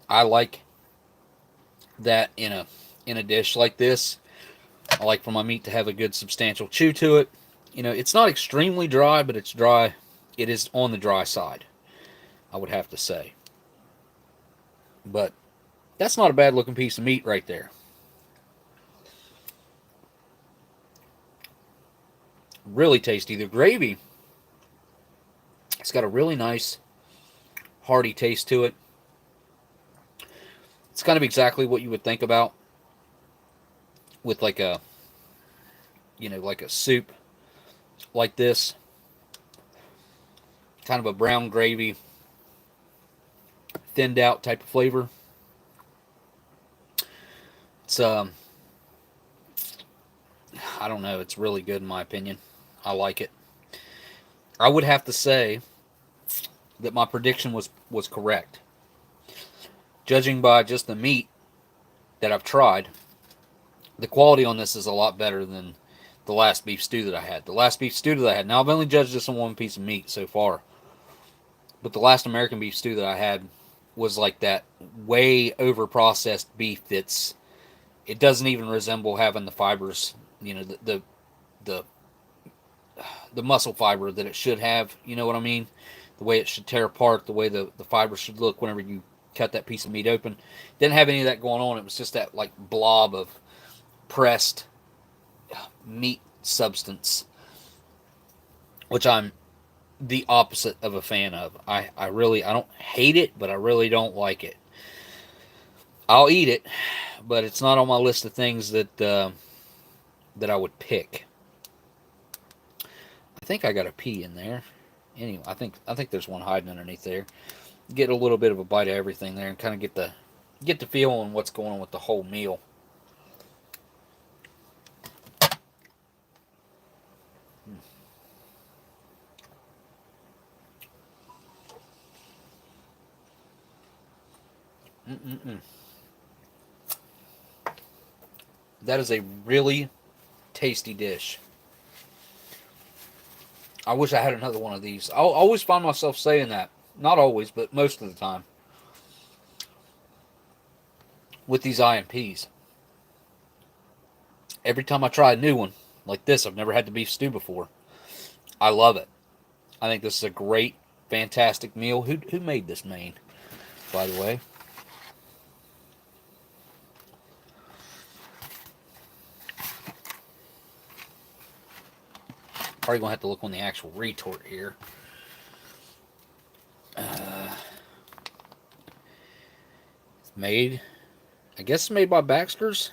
I like that in a dish like this. I like for my meat to have a good substantial chew to it. You know, it's not extremely dry, but it's dry. It is on the dry side, I would have to say. But that's not a bad looking piece of meat right there. Really tasty. The gravy, it's got a really nice hearty taste to it. It's kind of exactly what you would think about with like a, like a soup like this. Kind of a brown gravy, thinned out type of flavor. It's I don't know, it's really good in my opinion. I like it. I would have to say that my prediction was correct. Judging by just the meat that I've tried, the quality on this is a lot better than the last beef stew that I had. The last beef stew that I had, now I've only judged this on one piece of meat so far, but the last American beef stew that I had was like that way over processed beef it doesn't even resemble having the fibers, the muscle fiber that it should have, you know what I mean? The way it should tear apart, the way the fiber should look whenever you cut that piece of meat open. Didn't have any of that going on. It was just that like blob of pressed meat substance, which I'm the opposite of a fan of. I don't hate it, but I really don't like it. I'll eat it, but it's not on my list of things that I would pick. I think I got a pea in there. Anyway, I think there's one hiding underneath there. Get a little bit of a bite of everything there and kind of get the feel on what's going on with the whole meal. That is a really tasty dish. I wish I had another one of these. I always find myself saying that. Not always, but most of the time. With these IMPs. Every time I try a new one, like this, I've never had the beef stew before. I love it. I think this is a great, fantastic meal. Who made this main, by the way? Probably going to have to look on the actual retort here. It's made, I guess it's made by Baxter's.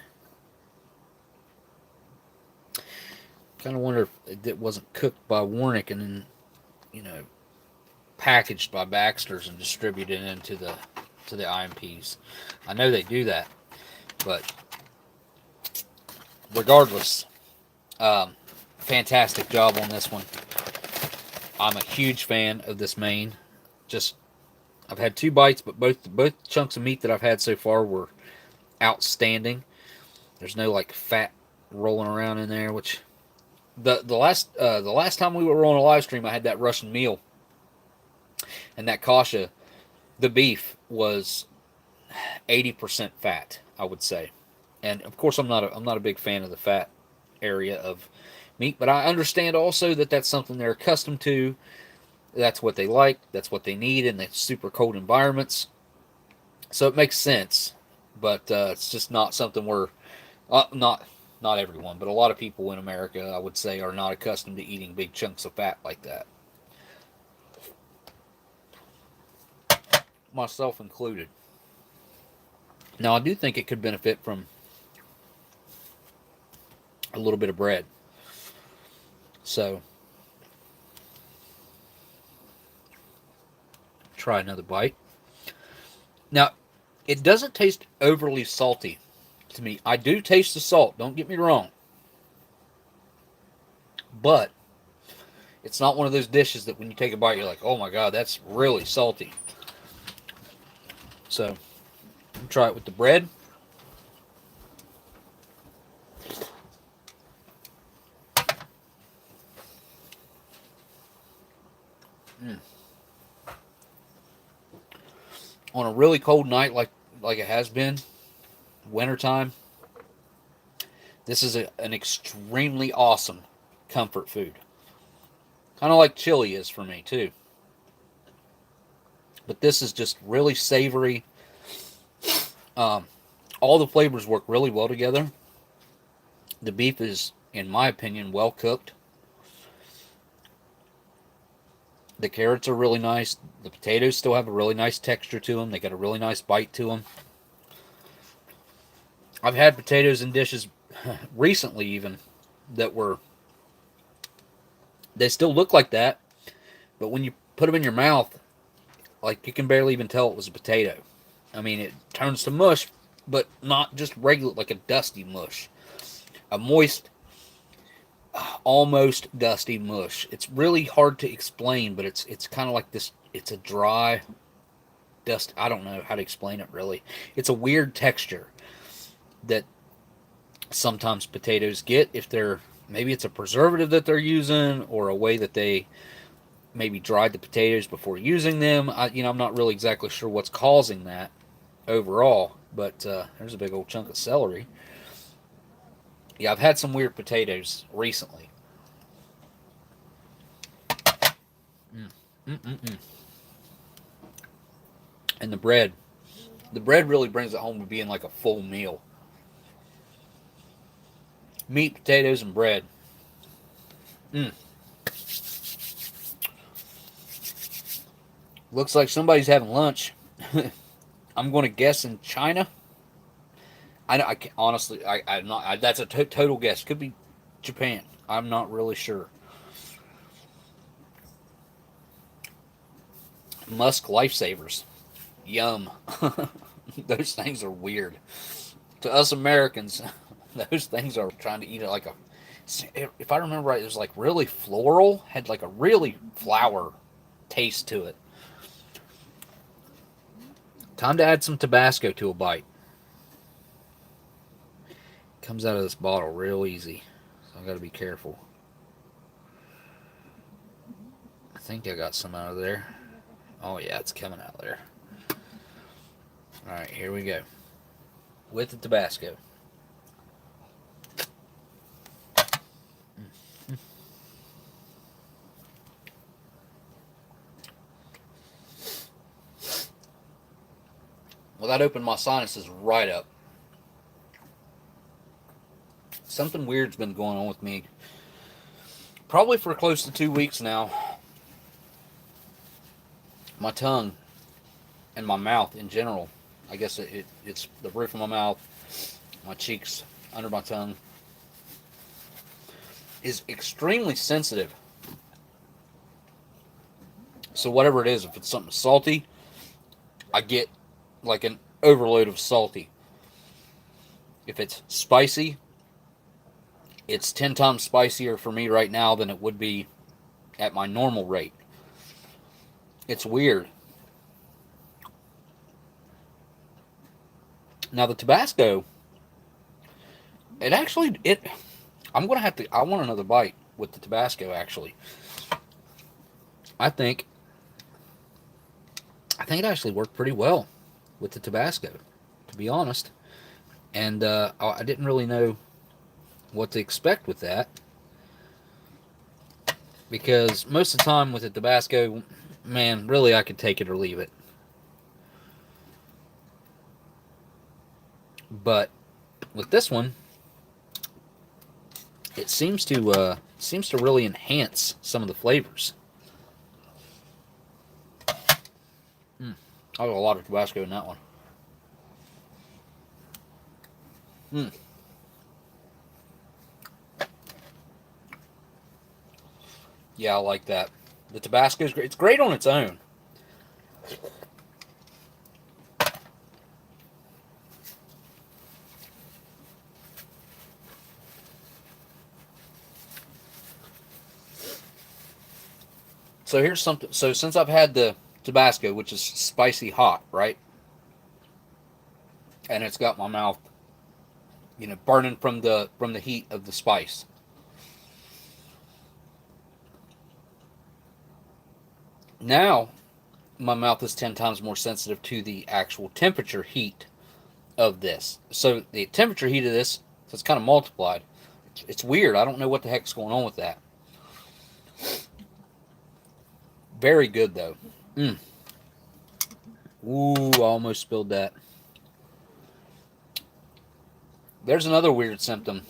Kind of wonder if it wasn't cooked by Warnick and then, you know, packaged by Baxter's and distributed into the IMPs. I know they do that, but regardless, fantastic job on this one. I'm a huge fan of this main. Just, I've had 2 bites, but both chunks of meat that I've had so far were outstanding. There's no like fat rolling around in there, which the last time we were on a live stream, I had that Russian meal, and that kasha, the beef was 80% fat, I would say. And of course, I'm not a big fan of the fat area of meat, but I understand also that that's something they're accustomed to. That's what they like. That's what they need in the super cold environments. So it makes sense, but it's just not something we're not everyone, but a lot of people in America, I would say, are not accustomed to eating big chunks of fat like that. Myself included. Now, I do think it could benefit from a little bit of bread. So, try another bite. Now, it doesn't taste overly salty to me. I do taste the salt, don't get me wrong. But it's not one of those dishes that when you take a bite, you're like, oh my god, that's really salty. So, try it with the bread. On a really cold night like it has been, wintertime, this is an extremely awesome comfort food. Kind of like chili is for me too. But this is just really savory. All the flavors work really well together. The beef is, in my opinion, well cooked. The carrots are really nice. The potatoes still have a really nice texture to them. They got a really nice bite to them. I've had potatoes in dishes recently even that were, they still look like that, but when you put them in your mouth, like you can barely even tell it was a potato. I mean, it turns to mush, but not just regular, like a dusty mush. A moist, almost dusty mush. It's really hard to explain, but it's kind of like this. It's a dry dust. I don't know how to explain it really. It's a weird texture that sometimes potatoes get if they're, maybe it's a preservative that they're using or a way that they maybe dried the potatoes before using them. I'm not really exactly sure what's causing that overall, but there's a big old chunk of celery. Yeah, I've had some weird potatoes recently. And the bread really brings it home to being like a full meal. Meat, potatoes, and bread. Looks like somebody's having lunch. I'm going to guess in China. I can't, honestly, I'm not. That's a total guess. Could be Japan. I'm not really sure. Musk lifesavers. Yum. Those things are weird. To us Americans, those things are trying to eat it like a, if I remember right, it was like really floral, had like a really flower taste to it. Time to add some Tabasco to a bite. Comes out of this bottle real easy, so I gotta be careful. think I got some out of there. Oh yeah, it's coming out of there. Alright, here we go. With the Tabasco. Well, that opened my sinuses right up. Something weird's been going on with me. Probably for close to 2 weeks now. My tongue and my mouth in general. I guess it's the roof of my mouth, my cheeks, under my tongue, is extremely sensitive. So whatever it is, if it's something salty, I get like an overload of salty. If it's spicy, it's 10 times spicier for me right now than it would be at my normal rate. It's weird. Now the Tabasco, I want another bite with the Tabasco actually. I think it actually worked pretty well with the Tabasco, to be honest. And I didn't really know what to expect with that, because most of the time with the Tabasco, man, really I could take it or leave it. But with this one, it seems to really enhance some of the flavors. I got a lot of Tabasco in that one. Yeah, I like that. The Tabasco is great. It's great on its own. So here's something. So since I've had the Tabasco, which is spicy hot, right? And it's got my mouth, burning from the heat of the spice. Now, my mouth is 10 times more sensitive to the actual temperature heat of this. So the temperature heat of this, so it's kind of multiplied. It's weird. I don't know what the heck's going on with that. Very good, though. Ooh, I almost spilled that. There's another weird symptom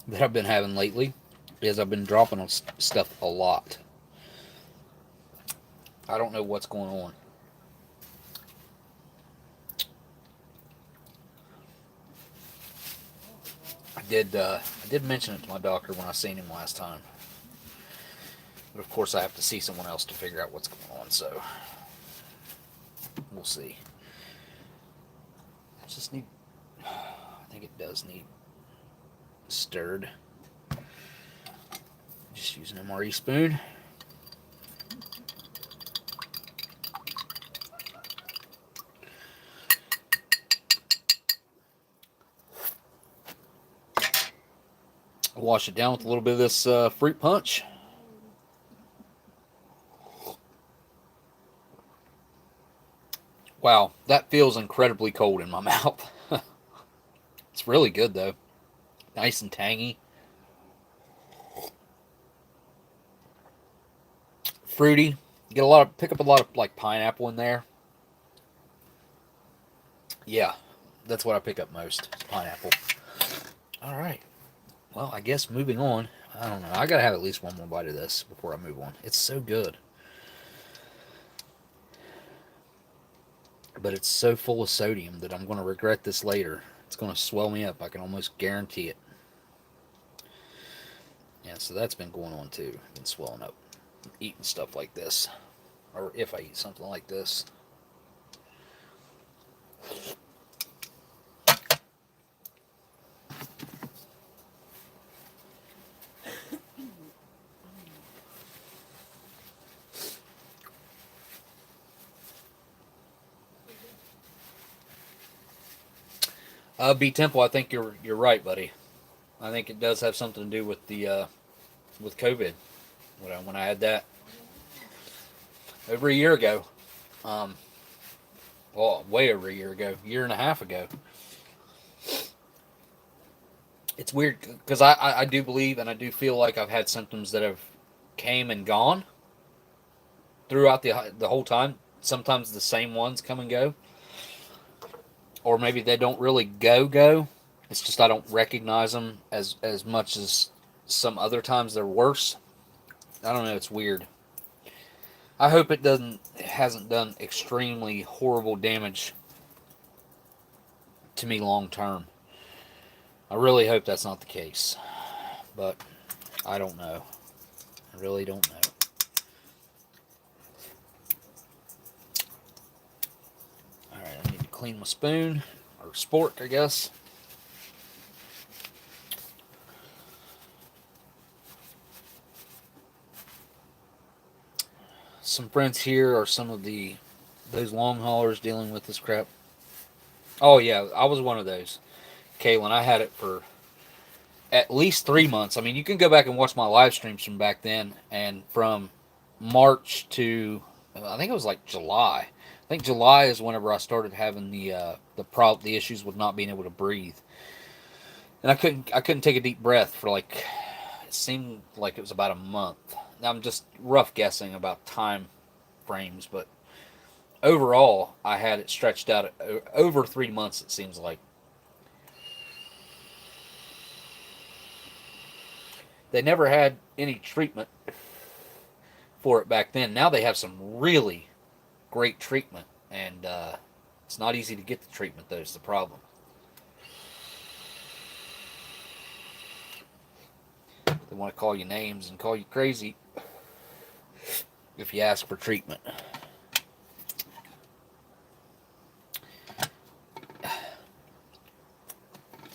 that I've been having lately, is I've been dropping on stuff a lot. I don't know what's going on. I did mention it to my doctor when I seen him last time. But of course I have to see someone else to figure out what's going on, so we'll see. I just need, I think it does need stirred. Just use an MRE spoon. Wash it down with a little bit of this fruit punch. Wow, that feels incredibly cold in my mouth. It's really good though. Nice and tangy. Fruity. You get pick up a lot of like pineapple in there. Yeah, that's what I pick up most, pineapple. All right. Well, I guess moving on. I don't know. I gotta have at least one more bite of this before I move on. It's so good. But it's so full of sodium that I'm going to regret this later. It's going to swell me up. I can almost guarantee it. Yeah, so that's been going on too. Been swelling up. Eating stuff like this. Or if I eat something like this. B Temple, I think you're right, buddy. I think it does have something to do with the with COVID when I had that. over a year ago. Well, way over a year ago, year and a half ago. It's weird because I do believe and I do feel like I've had symptoms that have came and gone throughout the whole time. Sometimes the same ones come and go, or maybe they don't really go. It's just I don't recognize them as much as some other times they're worse. I don't know. It's weird. I hope it hasn't done extremely horrible damage to me long term. I really hope that's not the case, but I don't know. I really don't know. Alright, I need to clean my spoon, or spork, I guess. Some friends here are some of those long haulers dealing with this crap. Oh yeah, I was one of those. Kaylin, I had it for at least 3 months. I mean, you can go back and watch my live streams from back then, and from March to I think it was like July. I think July is whenever I started having the issues with not being able to breathe, and I couldn't take a deep breath for like it seemed like it was about a month. Now I'm just rough guessing about time frames, but overall I had it stretched out over 3 months. It seems like. They never had any treatment for it back then. Now they have some really great treatment, and it's not easy to get the treatment, though, is the problem. They want to call you names and call you crazy if you ask for treatment.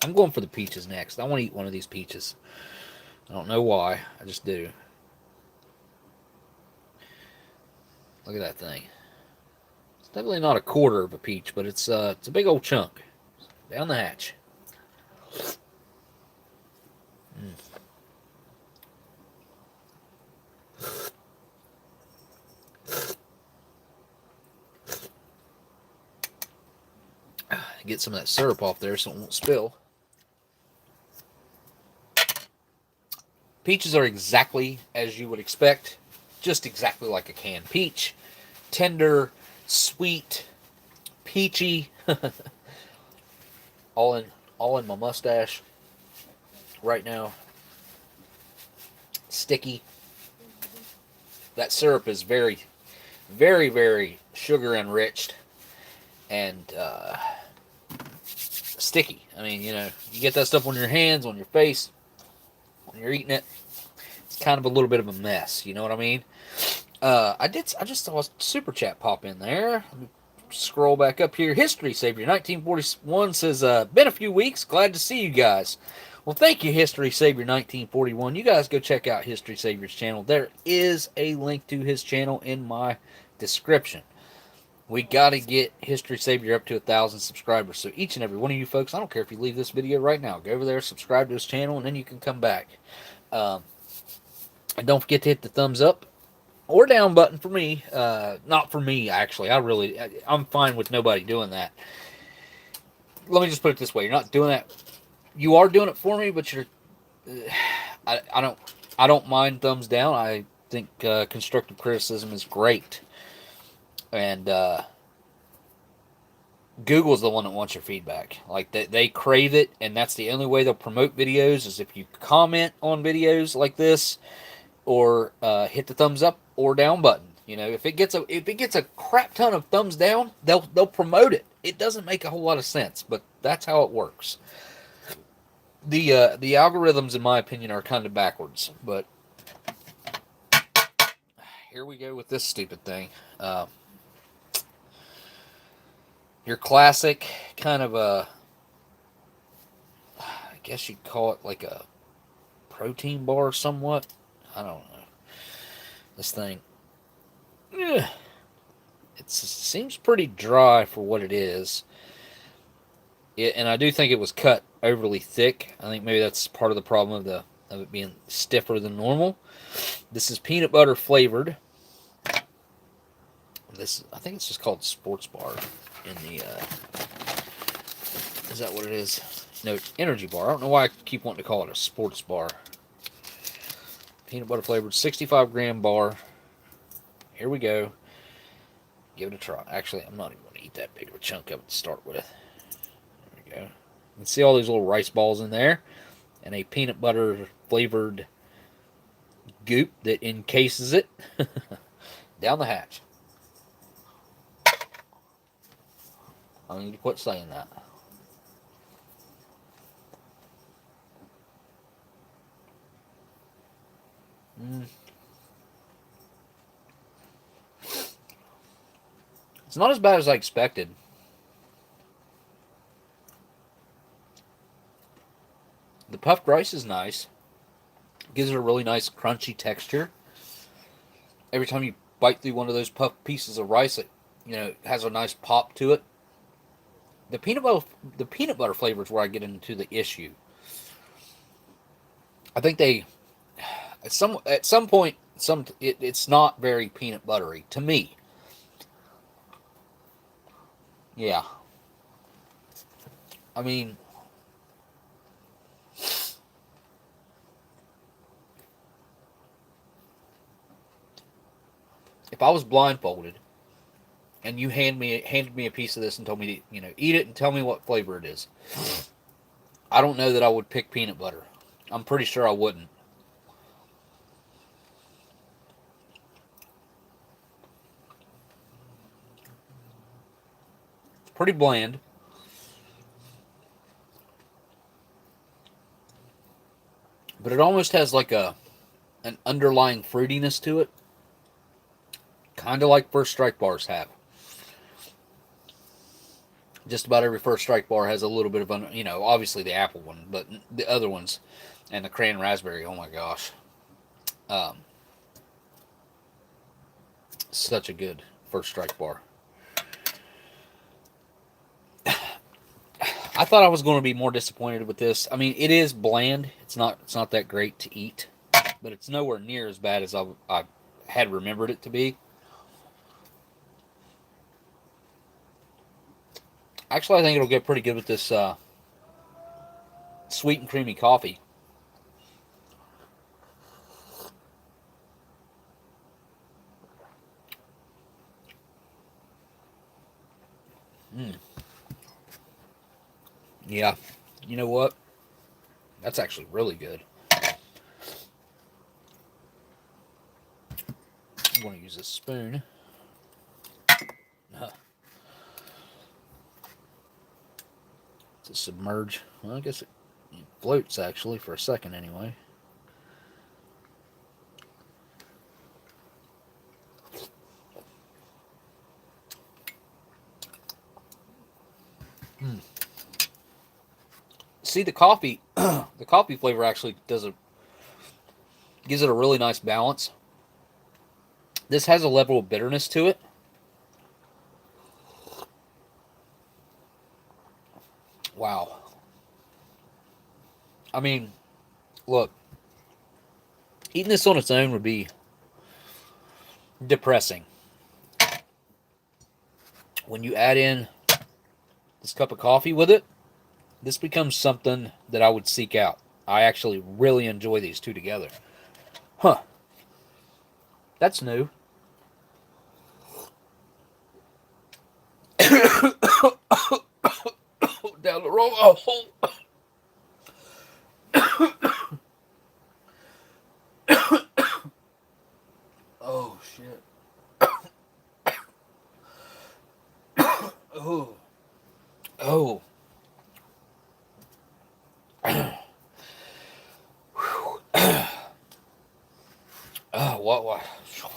I'm going for the peaches next. I want to eat one of these peaches. I don't know why. I just do. Look at that thing. It's definitely not a quarter of a peach, but it's a big old chunk. Down the hatch. Get some of that syrup off there so it won't spill. Peaches are exactly as you would expect, just exactly like a canned peach. Tender, sweet, peachy, all in my mustache right now. Sticky. That syrup is very, very, very sugar enriched and sticky. I mean, you get that stuff on your hands, on your face, when you're eating it. It's kind of a little bit of a mess. You know what I mean? I just saw a super chat pop in there. Let me scroll back up here. History Savior 1941 says, been a few weeks. Glad to see you guys. Well, thank you, History Savior 1941. You guys go check out History Savior's channel. There is a link to his channel in my description. We got to get History Savior up to 1,000 subscribers. So each and every one of you folks, I don't care if you leave this video right now, go over there, subscribe to his channel, and then you can come back. And don't forget to hit the thumbs up or down button for me. Not for me, actually. I'm fine with nobody doing that. Let me just put it this way. You're not doing that. You are doing it for me, but you're... I don't mind thumbs down. I think constructive criticism is great. And Google's the one that wants your feedback. Like, they crave it, and that's the only way they'll promote videos is if you comment on videos like this, or hit the thumbs up or down button. If it gets a crap ton of thumbs down, they'll promote it. It doesn't make a whole lot of sense, but that's how it works. The algorithms, in my opinion, are kind of backwards. But here we go with this stupid thing. Your classic kind of I guess you'd call it like a protein bar somewhat. I don't know. This thing, it seems pretty dry for what it is. And I do think it was cut overly thick. I think maybe that's part of the problem of it being stiffer than normal. This is peanut butter flavored. this, I think it's just called Sports Bar in the, is that what it is? No, energy bar. I don't know why I keep wanting to call it a sports bar. Peanut butter flavored 65-gram bar. Here we go. Give it a try. Actually, I'm not even going to eat that big of a chunk of it to start with. There we go. You can see all these little rice balls in there. And a peanut butter flavored goop that encases it. Down the hatch. I need to quit saying that. It's not as bad as I expected. The puffed rice is nice. Gives it a really nice crunchy texture. Every time you bite through one of those puffed pieces of rice, it, you know, has a nice pop to it. The peanut butter flavor is where I get into the issue. I think they at some point it's not very peanut buttery to me. Yeah. I mean, if I was blindfolded and you handed me a piece of this and told me to, you know, eat it and tell me what flavor it is, I don't know that I would pick peanut butter. I'm pretty sure I wouldn't. It's pretty bland. But it almost has like an underlying fruitiness to it. Kind of like First Strike bars have. Just about every First Strike bar has a little bit of, you know, obviously the apple one, but the other ones, and the cran raspberry, oh my gosh. Such a good First Strike bar. I thought I was going to be more disappointed with this. I mean, it is bland. It's not that great to eat, but it's nowhere near as bad as I had remembered it to be. Actually, I think it'll get pretty good with this sweet and creamy coffee. Yeah, you know what? That's actually really good. I'm going to use this spoon. To submerge. Well, I guess it floats actually for a second anyway. See, the coffee, the coffee flavor actually gives it a really nice balance. This has a level of bitterness to it. Wow. I mean, look, eating this on its own would be depressing. When you add in this cup of coffee with it, this becomes something that I would seek out. I actually really enjoy these two together. Huh. That's new. Down the road. Oh, shit. Oh. Oh. What?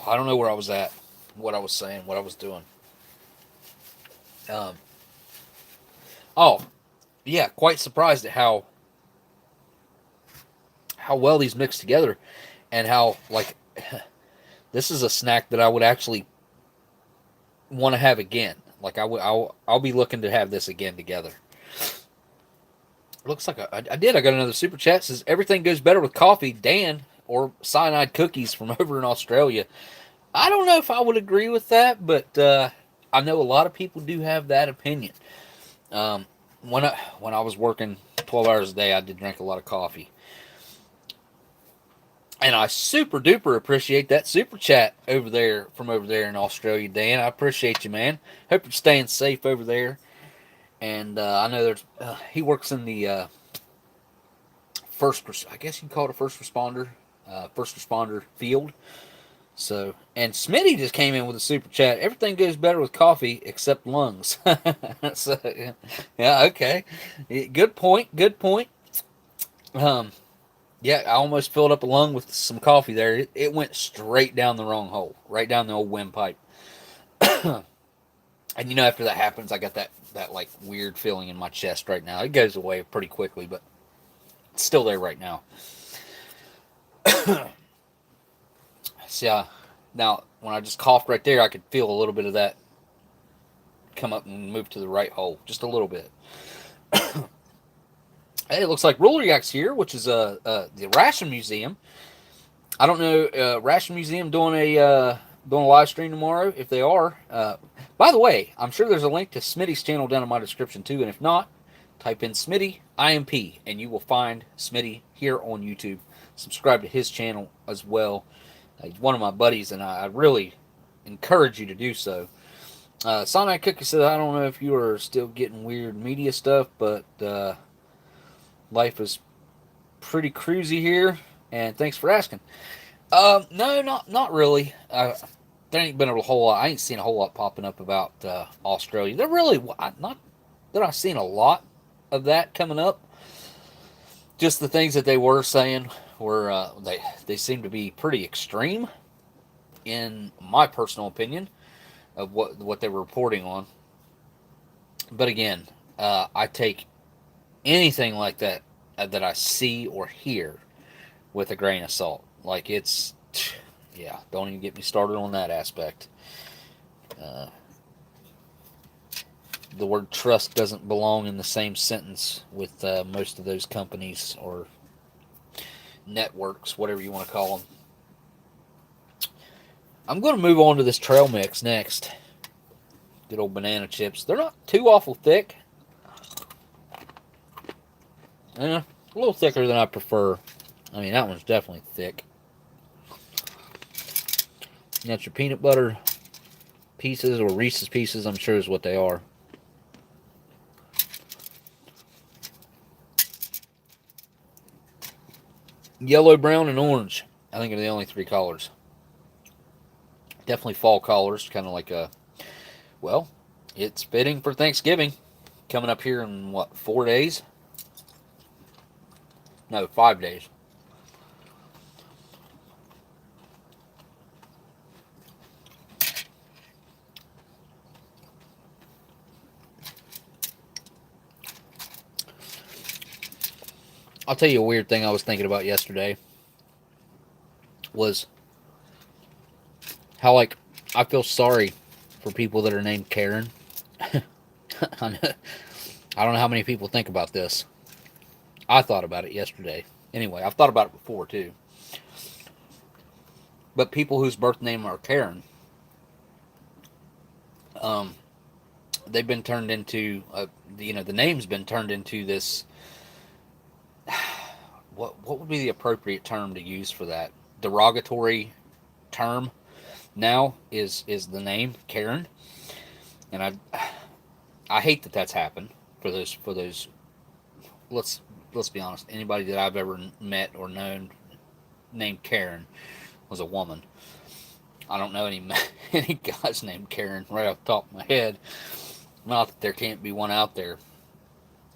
I don't know where I was at, what I was saying, what I was doing. Oh, yeah, quite surprised at how well these mix together, and how, like, this is a snack that I would actually want to have again. Like, I'll be looking to have this again together. Looks like I got another super chat. It says everything goes better with coffee. Dan, or cyanide cookies from over in Australia. I don't know if I would agree with that, but I know a lot of people do have that opinion. Um, when I was working 12 hours a day, I did drink a lot of coffee. And I super duper appreciate that super chat over there from over there in Australia, Dan. I appreciate you, man. Hope you're staying safe over there. And I know there's he works in the first, I guess you would call it a first responder field. So, and Smitty just came in with a super chat. Everything goes better with coffee except lungs. So, yeah, okay, good point. Good point. Um, yeah, I almost filled up a lung with some coffee there. It went straight down the wrong hole, right down the old windpipe. And you know, after that happens, I got that like weird feeling in my chest right now. It goes away pretty quickly, but it's still there right now. So, now when I just coughed right there, I could feel a little bit of that come up and move to the right hole, just a little bit. Hey, it looks like Roller Yak's here, which is the Ration Museum. I don't know, Ration Museum doing a live stream tomorrow. If they are, by the way, I'm sure there's a link to Smitty's channel down in my description too. And if not, type in Smitty IMP and you will find Smitty here on YouTube. Subscribe to his channel as well. He's one of my buddies, and I really encourage you to do so. Sonic Cookie said, I don't know if you are still getting weird media stuff, but life is pretty cruisy here, and thanks for asking. No, not really. There ain't been a whole lot. I ain't seen a whole lot popping up about Australia. There really not that I've seen a lot of that coming up. Just the things that they were saying were they seem to be pretty extreme, in my personal opinion, of what they were reporting on. But again, I take anything like that that I see or hear with a grain of salt. Like yeah, don't even get me started on that aspect. Uh, the word trust doesn't belong in the same sentence with most of those companies or networks, whatever you want to call them. I'm going to move on to this trail mix next. Good old banana chips. They're not too awful thick. A little thicker than I prefer. I mean, that one's definitely thick. You got your peanut butter pieces, or Reese's pieces, I'm sure is what they are. Yellow, brown, and orange. I think are the only three colors. Definitely fall colors, kind of like well, it's fitting for Thanksgiving. Coming up here in, what, 4 days? No, 5 days. I'll tell you a weird thing I was thinking about yesterday was how, like, I feel sorry for people that are named Karen. I don't know how many people think about this. I thought about it yesterday. Anyway, I've thought about it before, too. But people whose birth name are Karen, they've been turned into, the name's been turned into this, what would be the appropriate term to use for that? Derogatory term now is the name Karen. And I hate that that's happened for those. Let's be honest. Anybody that I've ever met or known named Karen was a woman. I don't know any guys named Karen right off the top of my head. Not that there can't be one out there,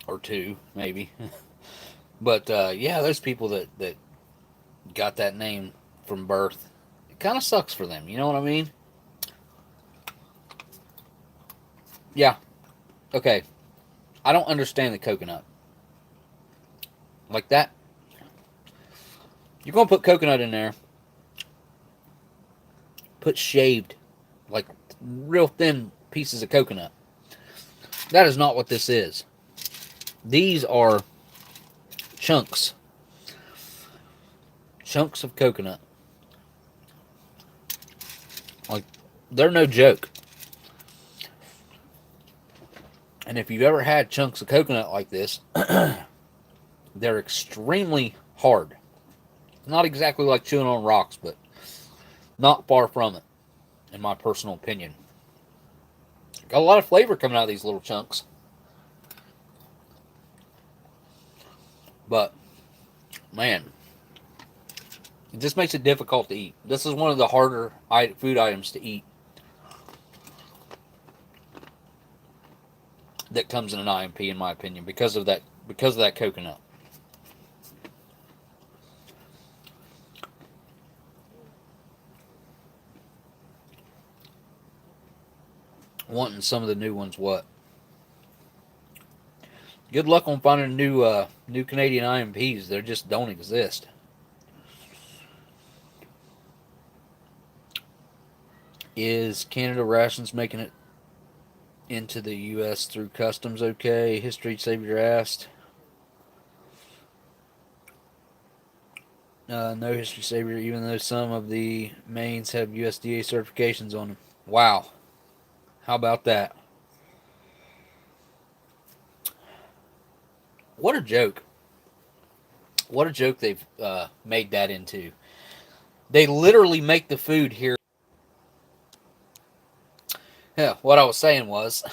or two maybe. But yeah, those people that got that name from birth, it kind of sucks for them. You know what I mean? Yeah. Okay. I don't understand the coconut. Like that. You're going to put coconut in there. Put shaved, like real thin pieces of coconut. That is not what this is. These are chunks. Chunks of coconut. Like, they're no joke. And if you've ever had chunks of coconut like this, they're extremely hard. Not exactly like chewing on rocks, but not far from it, in my personal opinion. Got a lot of flavor coming out of these little chunks. But, man, it just makes it difficult to eat. This is one of the harder food items to eat that comes in an IMP, in my opinion, because of that coconut. Wanting some of the new ones, what? Good luck on finding new Canadian IMPs. They just don't exist. Is Canada Rations making it into the U.S. through customs okay? History Savior asked. No History Savior, even though some of the mains have USDA certifications on them. Wow. How about that? What a joke. What a joke they've made that into. They literally make the food here. Yeah, what I was saying was,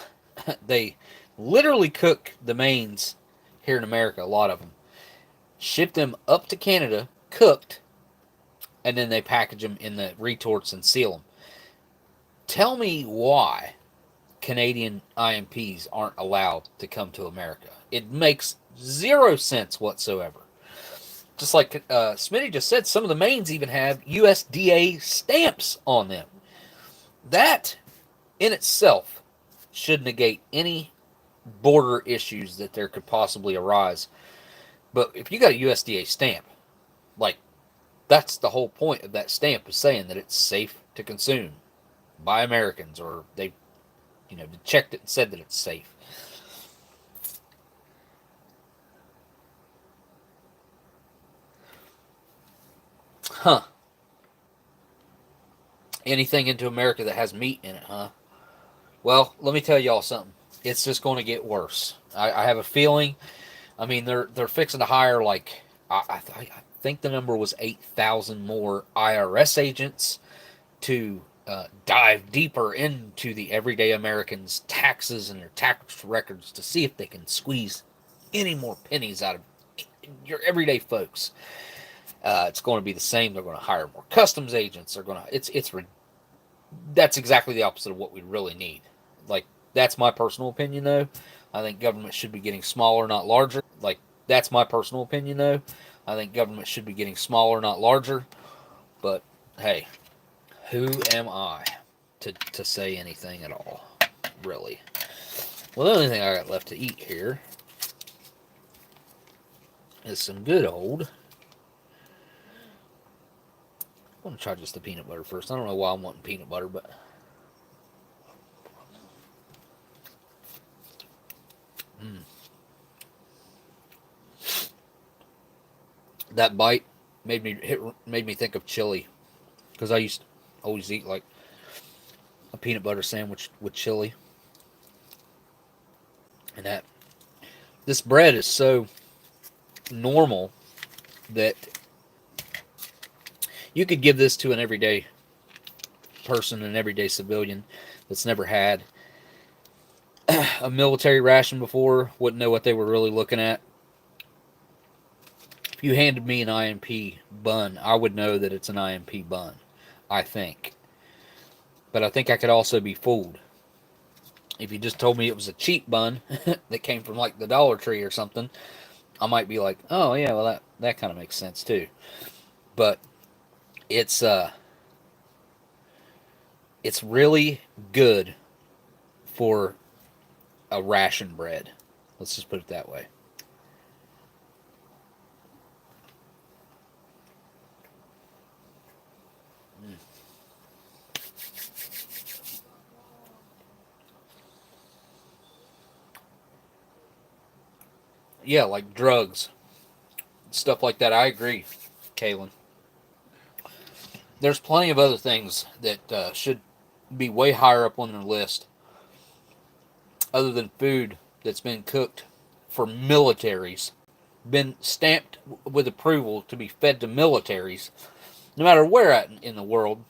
they literally cook the mains here in America, a lot of them. Ship them up to Canada, cooked, and then they package them in the retorts and seal them. Tell me why Canadian IMPs aren't allowed to come to America. It makes zero sense whatsoever. Just like Smitty just said, some of the mains even have USDA stamps on them. That in itself should negate any border issues that there could possibly arise. But if you got a USDA stamp, like, that's the whole point of that stamp, is saying that it's safe to consume by Americans, or they, checked it and said that it's safe. Huh. Anything into America that has meat in it, huh? Well, let me tell y'all something. It's just going to get worse. I have a feeling. I mean, they're fixing to hire, like, I think the number was 8,000 more IRS agents to dive deeper into the everyday Americans' taxes and their tax records to see if they can squeeze any more pennies out of your everyday folks. It's going to be the same. They're going to hire more customs agents. They're going to. That's exactly the opposite of what we really need. Like, that's my personal opinion, though. I think government should be getting smaller, not larger. Like, that's my personal opinion, though. I think government should be getting smaller, not larger. But hey, who am I to say anything at all, really? Well, the only thing I got left to eat here is some good old. I'm going to try just the peanut butter first. I don't know why I'm wanting peanut butter, but that bite made me think of chili, because I used to always eat like a peanut butter sandwich with chili, and this bread is so normal that you could give this to an everyday person, an everyday civilian that's never had a military ration before, wouldn't know what they were really looking at. If you handed me an IMP bun, I would know that it's an IMP bun, I think. But I think I could also be fooled. If you just told me it was a cheap bun that came from like the Dollar Tree or something, I might be like, oh yeah, well that kind of makes sense too. But it's really good for a ration bread. Let's just put it that way. Yeah, like drugs, stuff like that. I agree, Kaylin. there's plenty of other things that should be way higher up on their list other than food that's been cooked for militaries, been stamped with approval to be fed to militaries, no matter where at in the world.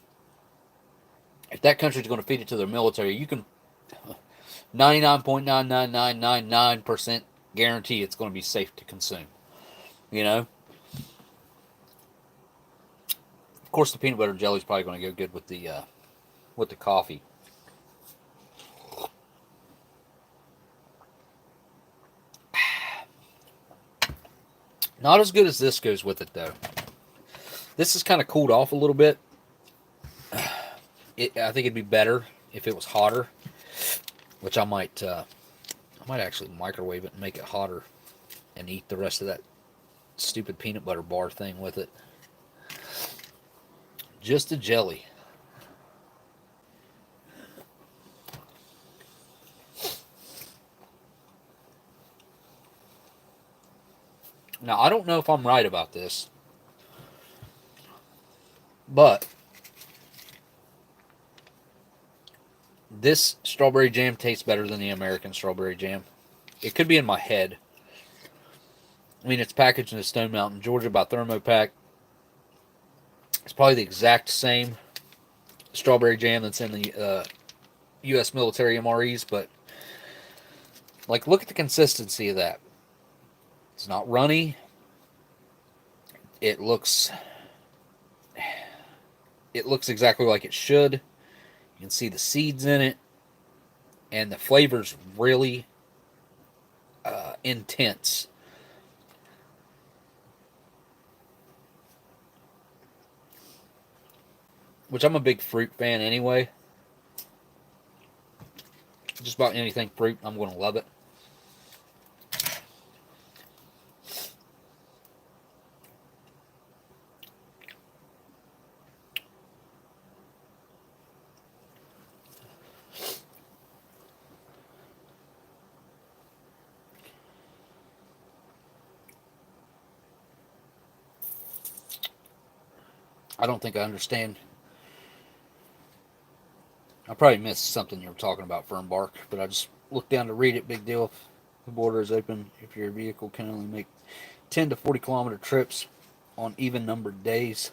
If that country's going to feed it to their military, you can 99.99999% guarantee it's going to be safe to consume. You know? Of course, the peanut butter and jelly is probably going to go good with the coffee. Not as good as this goes with it, though. This has kind of cooled off a little bit. I think it'd be better if it was hotter, which I might actually microwave it and make it hotter and eat the rest of that stupid peanut butter bar thing with it. Just a jelly. Now, I don't know if I'm right about this, but this strawberry jam tastes better than the American strawberry jam. It could be in my head. I mean, it's packaged in Stone Mountain, Georgia by Thermopack. It's probably the exact same strawberry jam that's in the U.S. military MREs, but like, look at the consistency of that. It's not runny. It looks exactly like it should. You can see the seeds in it, and the flavor's really intense. Which I'm a big fruit fan anyway. Just about anything fruit, I'm going to love it. I don't think I understand. I probably missed something you were talking about, Firm Bark, but I just looked down to read it. Big deal. If the border is open, if your vehicle can only make 10 to 40 kilometer trips on even numbered days.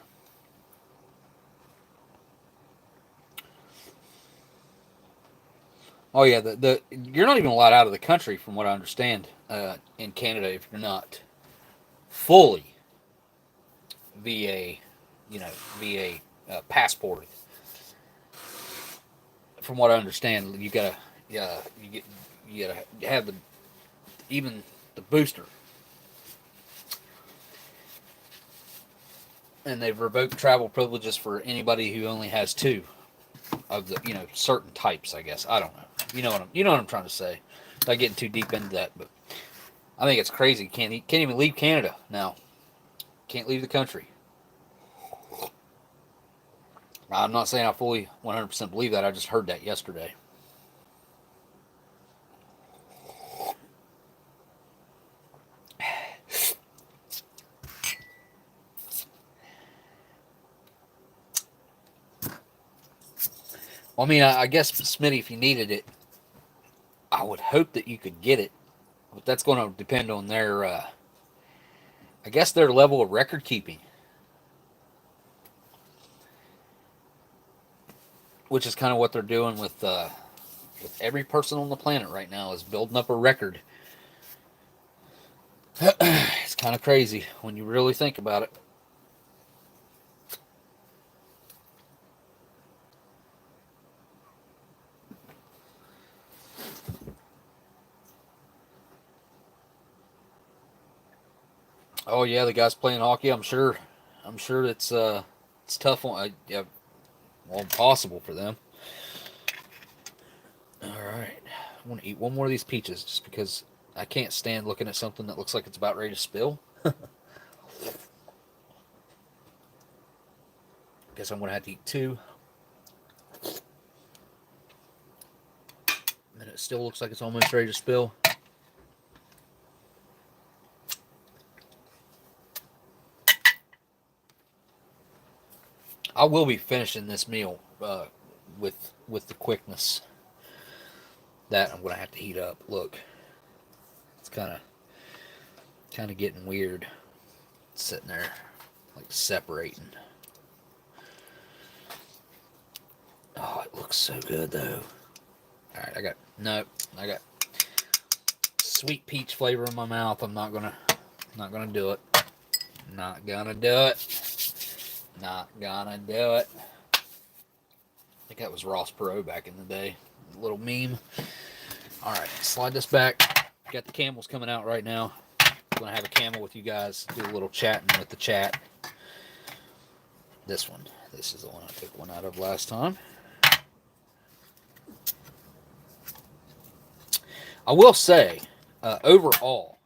Oh yeah, you're not even allowed out of the country, from what I understand, in Canada, if you're not fully VA, VA passported. From what I understand, you gotta have even the booster, and they've revoked travel privileges for anybody who only has two of the certain types. I guess I don't know. You know what I'm trying to say. Not getting too deep into that, but I think it's crazy. Can't even leave Canada now. Can't leave the country. I'm not saying I fully 100% believe that. I just heard that yesterday. Well, I mean, I guess, Smitty, if you needed it, I would hope that you could get it. But that's going to depend on their, I guess, their level of record keeping. Which is kind of what they're doing with every person on the planet right now, is building up a record. It's kind of crazy when you really think about it. Oh yeah, the guys playing hockey. I'm sure it's tough on. Yeah, well, impossible for them. All right, I want to eat one more of these peaches just because I can't stand looking at something that looks like it's about ready to spill. Guess I'm gonna have to eat two. And it still looks like it's almost ready to spill. I will be finishing this meal with the quickness that I'm gonna have to heat up. Look, it's kind of getting weird, sitting there like separating. Oh, it looks so good though. All right, I got sweet peach flavor in my mouth. I'm not gonna do it. Not gonna do it. Not gonna do it. I think that was Ross Perot back in the day. A little meme. All right, slide this back. Got the camels coming out right now. I'm gonna have a camel with you guys. Do a little chatting with the chat. This one. This is the one I took one out of last time. I will say, overall,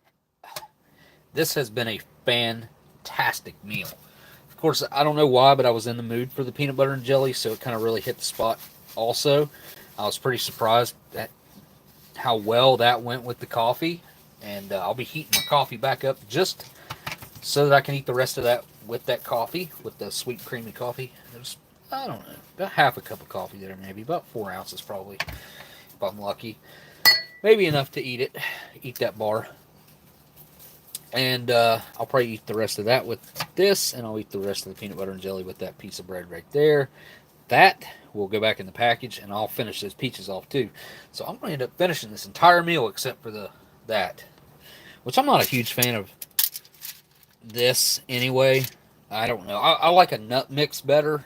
this has been a fantastic meal. Of course, I don't know why, but I was in the mood for the peanut butter and jelly, so it kind of really hit the spot also. I was pretty surprised at how well that went with the coffee, and I'll be heating my coffee back up just so that I can eat the rest of that with that coffee, with the sweet creamy coffee. There's, I don't know, about half a cup of coffee there, maybe about 4 ounces probably, if I'm lucky. Maybe enough to eat that bar. And I'll probably eat the rest of that with this, and I'll eat the rest of the peanut butter and jelly with that piece of bread right there. That will go back in the package, and I'll finish those peaches off too. So I'm going to end up finishing this entire meal except for that, which I'm not a huge fan of this anyway. I don't know. I like a nut mix better.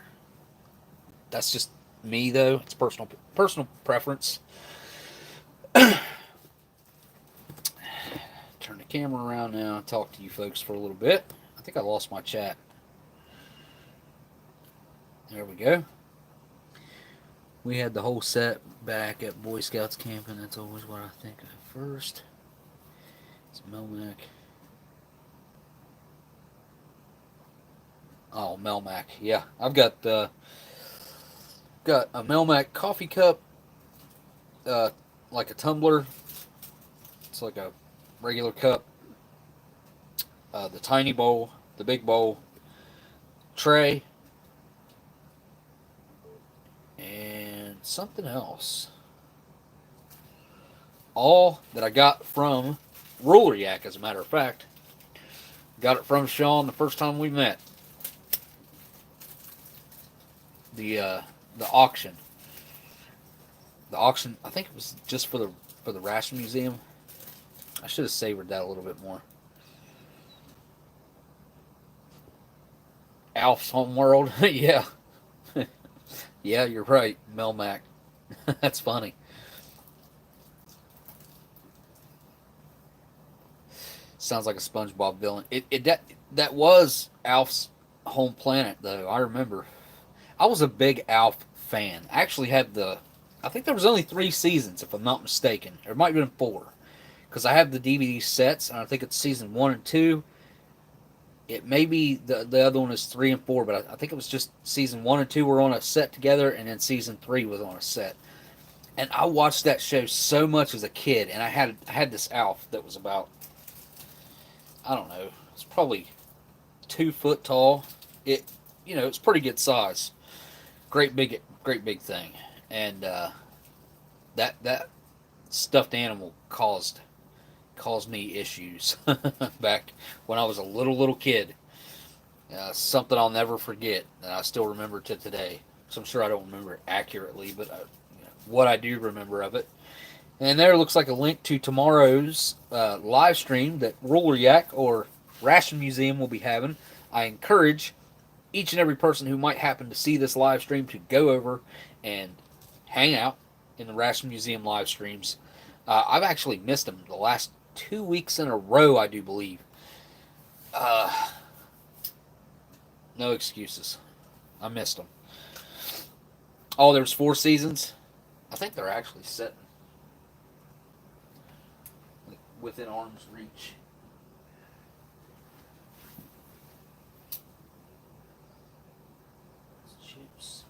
That's just me though. It's personal preference. Turn the camera around now and talk to you folks for a little bit. I think I lost my chat. There we go. We had the whole set back at Boy Scouts camp, and that's always what I think of first. It's Melmac. Oh, Melmac. Yeah, I've got a Melmac coffee cup, like a tumbler. It's like a regular cup. The tiny bowl, the big bowl, tray, and something else. All that I got from Roller Yak, as a matter of fact. Got it from Sean the first time we met. The auction. The auction, I think it was just for the Ration Museum. I should have savored that a little bit more. Alf's Homeworld. Yeah. Yeah, you're right. Melmac. That's funny. Sounds like a SpongeBob villain. That was Alf's home planet, though. I remember. I was a big Alf fan. I actually had I think there was only 3 seasons, if I'm not mistaken. Or it might have been 4. Because I have the DVD sets, and I think it's season 1 and 2. It may be the other one is 3 and 4, but I think it was just season 1 and 2 were on a set together, and then season 3 was on a set. And I watched that show so much as a kid, and I had this Alf that was about, I don't know, it's probably 2 foot tall. It's pretty good size. Great big thing. And that stuffed animal caused me issues back when I was a little kid. Something I'll never forget, and I still remember to today. So I'm sure I don't remember it accurately, but what I do remember of it. And there looks like a link to tomorrow's live stream that Roller Yak or Ration Museum will be having. I encourage each and every person who might happen to see this live stream to go over and hang out in the Ration Museum live streams. I've actually missed them the last 2 weeks in a row, I do believe. No excuses. I missed them. Oh, there's 4 seasons. I think they're actually set within arm's reach. Chips.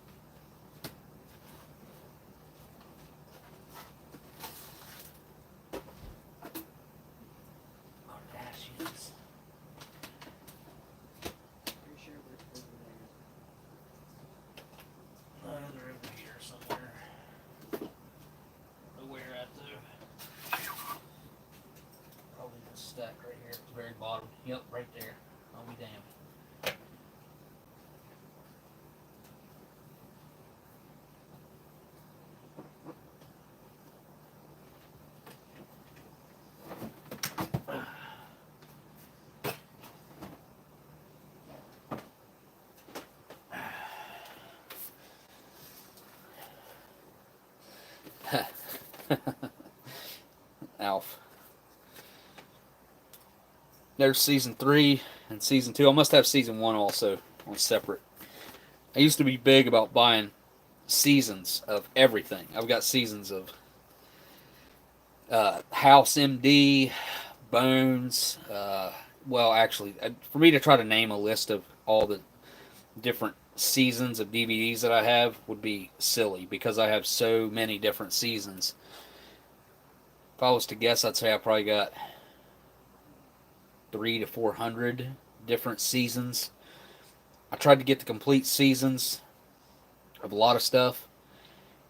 Yep, right there. I'll be damned. Alf. There's season 3 and season 2. I must have season 1 also on separate. I used to be big about buying seasons of everything. I've got seasons of House MD, Bones. Well, actually, for me to try to name a list of all the different seasons of DVDs that I have would be silly because I have so many different seasons. If I was to guess, I'd say I probably got 300 to 400 different seasons. I tried to get the complete seasons of a lot of stuff,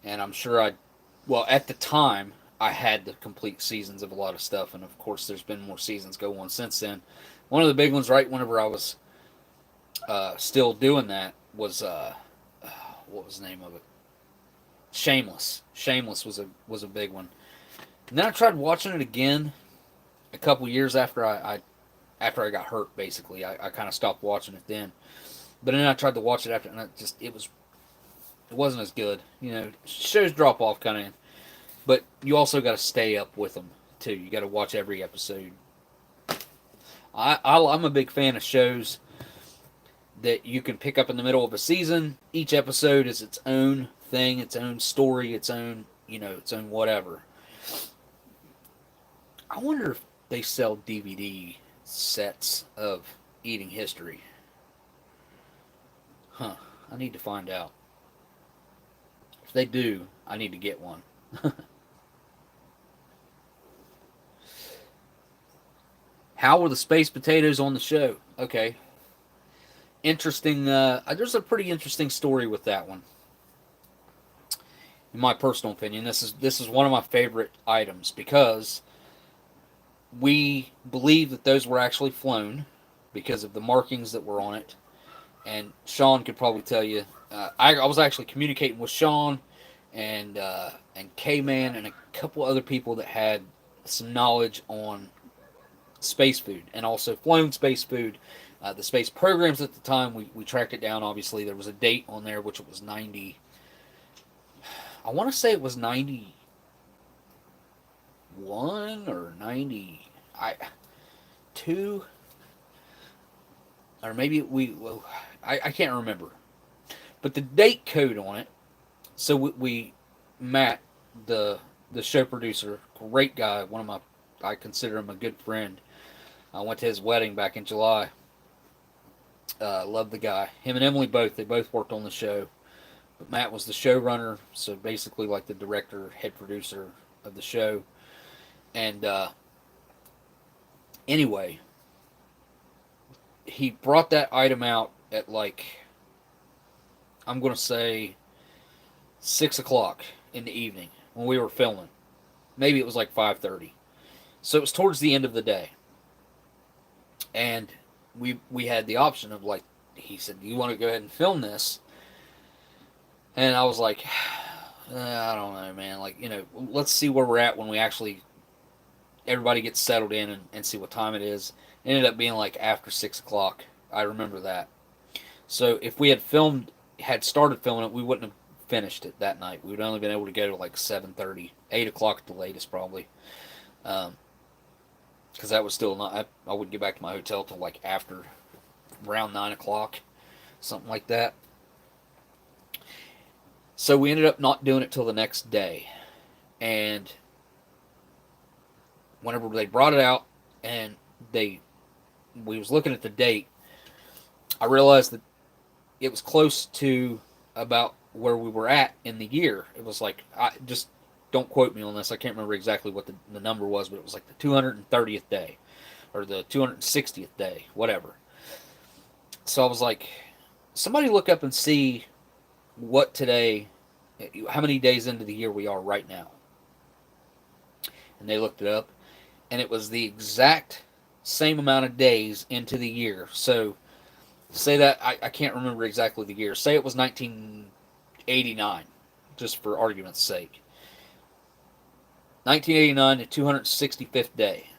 and I'm sure well, at the time, I had the complete seasons of a lot of stuff, and of course, there's been more seasons go on since then. One of the big ones, right whenever I was still doing that, was what was the name of it? Shameless. Shameless was a big one. And then I tried watching it again a couple years after I got hurt. Basically, I kind of stopped watching it then. But then I tried to watch it after, and it wasn't as good. You know, shows drop off kind of, but you also got to stay up with them too. You got to watch every episode. I'm a big fan of shows that you can pick up in the middle of a season. Each episode is its own thing, its own story, its own, its own whatever. I wonder if they sell DVD sets of Eating History. Huh. I need to find out. If they do, I need to get one. How were the space potatoes on the show? Okay. Interesting. There's a pretty interesting story with that one. In my personal opinion, this is one of my favorite items because we believe that those were actually flown because of the markings that were on it. And Sean could probably tell you. I was actually communicating with Sean and K-Man and a couple other people that had some knowledge on space food and also flown space food. The space programs at the time, we tracked it down. Obviously, there was a date on there, which was 90. I want to say it was 91 or 92, or maybe I can't remember. But the date code on it. So Matt, the show producer, great guy, I consider him a good friend. I went to his wedding back in July. Love the guy. Him and Emily they both worked on the show. But Matt was the showrunner, so basically like the director, head producer of the show. And anyway, he brought that item out at I'm going to say 6 o'clock in the evening when we were filming. Maybe it was 5:30. So it was towards the end of the day. And we had the option of he said, "Do you want to go ahead and film this?" And I was like, I don't know, man. Let's see where we're at when everybody gets settled in and see what time it is. It ended up being after 6 o'clock. I remember that. So if we had started filming it, we wouldn't have finished it that night. We would only been able to go to 7:30, 8 o'clock at the latest probably. Because that was still not, I wouldn't get back to my hotel till after around 9 o'clock, something like that. So we ended up not doing it till the next day. And whenever they brought it out and we was looking at the date, I realized that it was close to about where we were at in the year. It was just don't quote me on this. I can't remember exactly what the number was, but it was the 230th day or the 260th day, whatever. So I was like, somebody look up and see how many days into the year we are right now. And they looked it up, and it was the exact same amount of days into the year. So say that I can't remember exactly the year. Say it was 1989, just for argument's sake. 1989, the 265th day.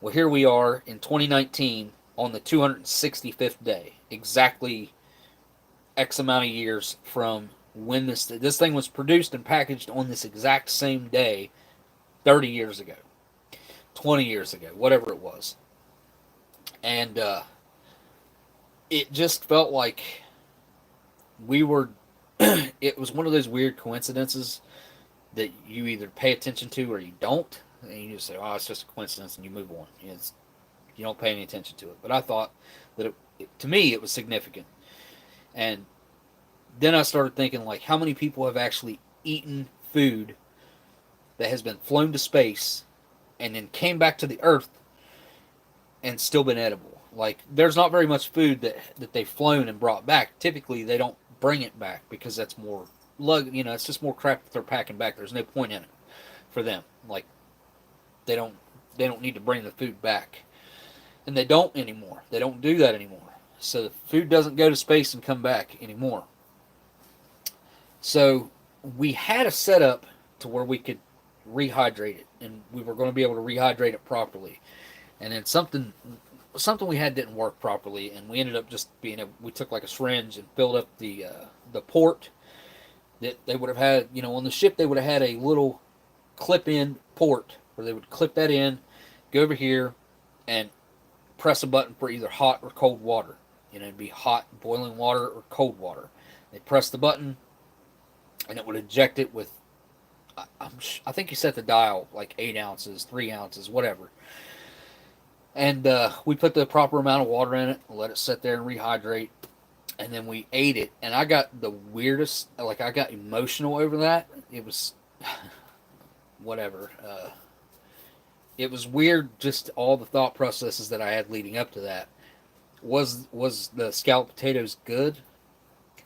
Well, here we are in 2019 on the 265th day, exactly X amount of years from when this thing was produced and packaged on this exact same day 30 years ago, 20 years ago, whatever it was. And it just felt like we were, it was one of those weird coincidences that you either pay attention to or you don't. And you just say, oh, it's just a coincidence, and you move on. You don't pay any attention to it. But I thought that, to me, it was significant. And then I started thinking, like, how many people have actually eaten food that has been flown to space and then came back to the Earth and still been edible? Like, there's not very much food that they've flown and brought back. Typically, they don't bring it back because that's more, it's just more crap that they're packing back. There's no point in it for them. Like, they don't need to bring the food back. And they don't anymore. They don't do that anymore. So the food doesn't go to space and come back anymore. So we had a setup to where we could rehydrate it, and we were going to be able to rehydrate it properly. And then something we had didn't work properly, and we ended up just we took like a syringe and filled up the port that they would have had, on the ship. They would have had a little clip-in port where they would clip that in, go over here, and press a button for either hot or cold water. It'd be hot, boiling water, or cold water. They press the button, and it would eject it with, I think you set the dial like 8 ounces, 3 ounces, whatever. And we put the proper amount of water in it, let it sit there and rehydrate, and then we ate it. And I got the weirdest, like, I got emotional over that. It was, whatever. It was weird, just all the thought processes that I had leading up to that. Was the scalloped potatoes good?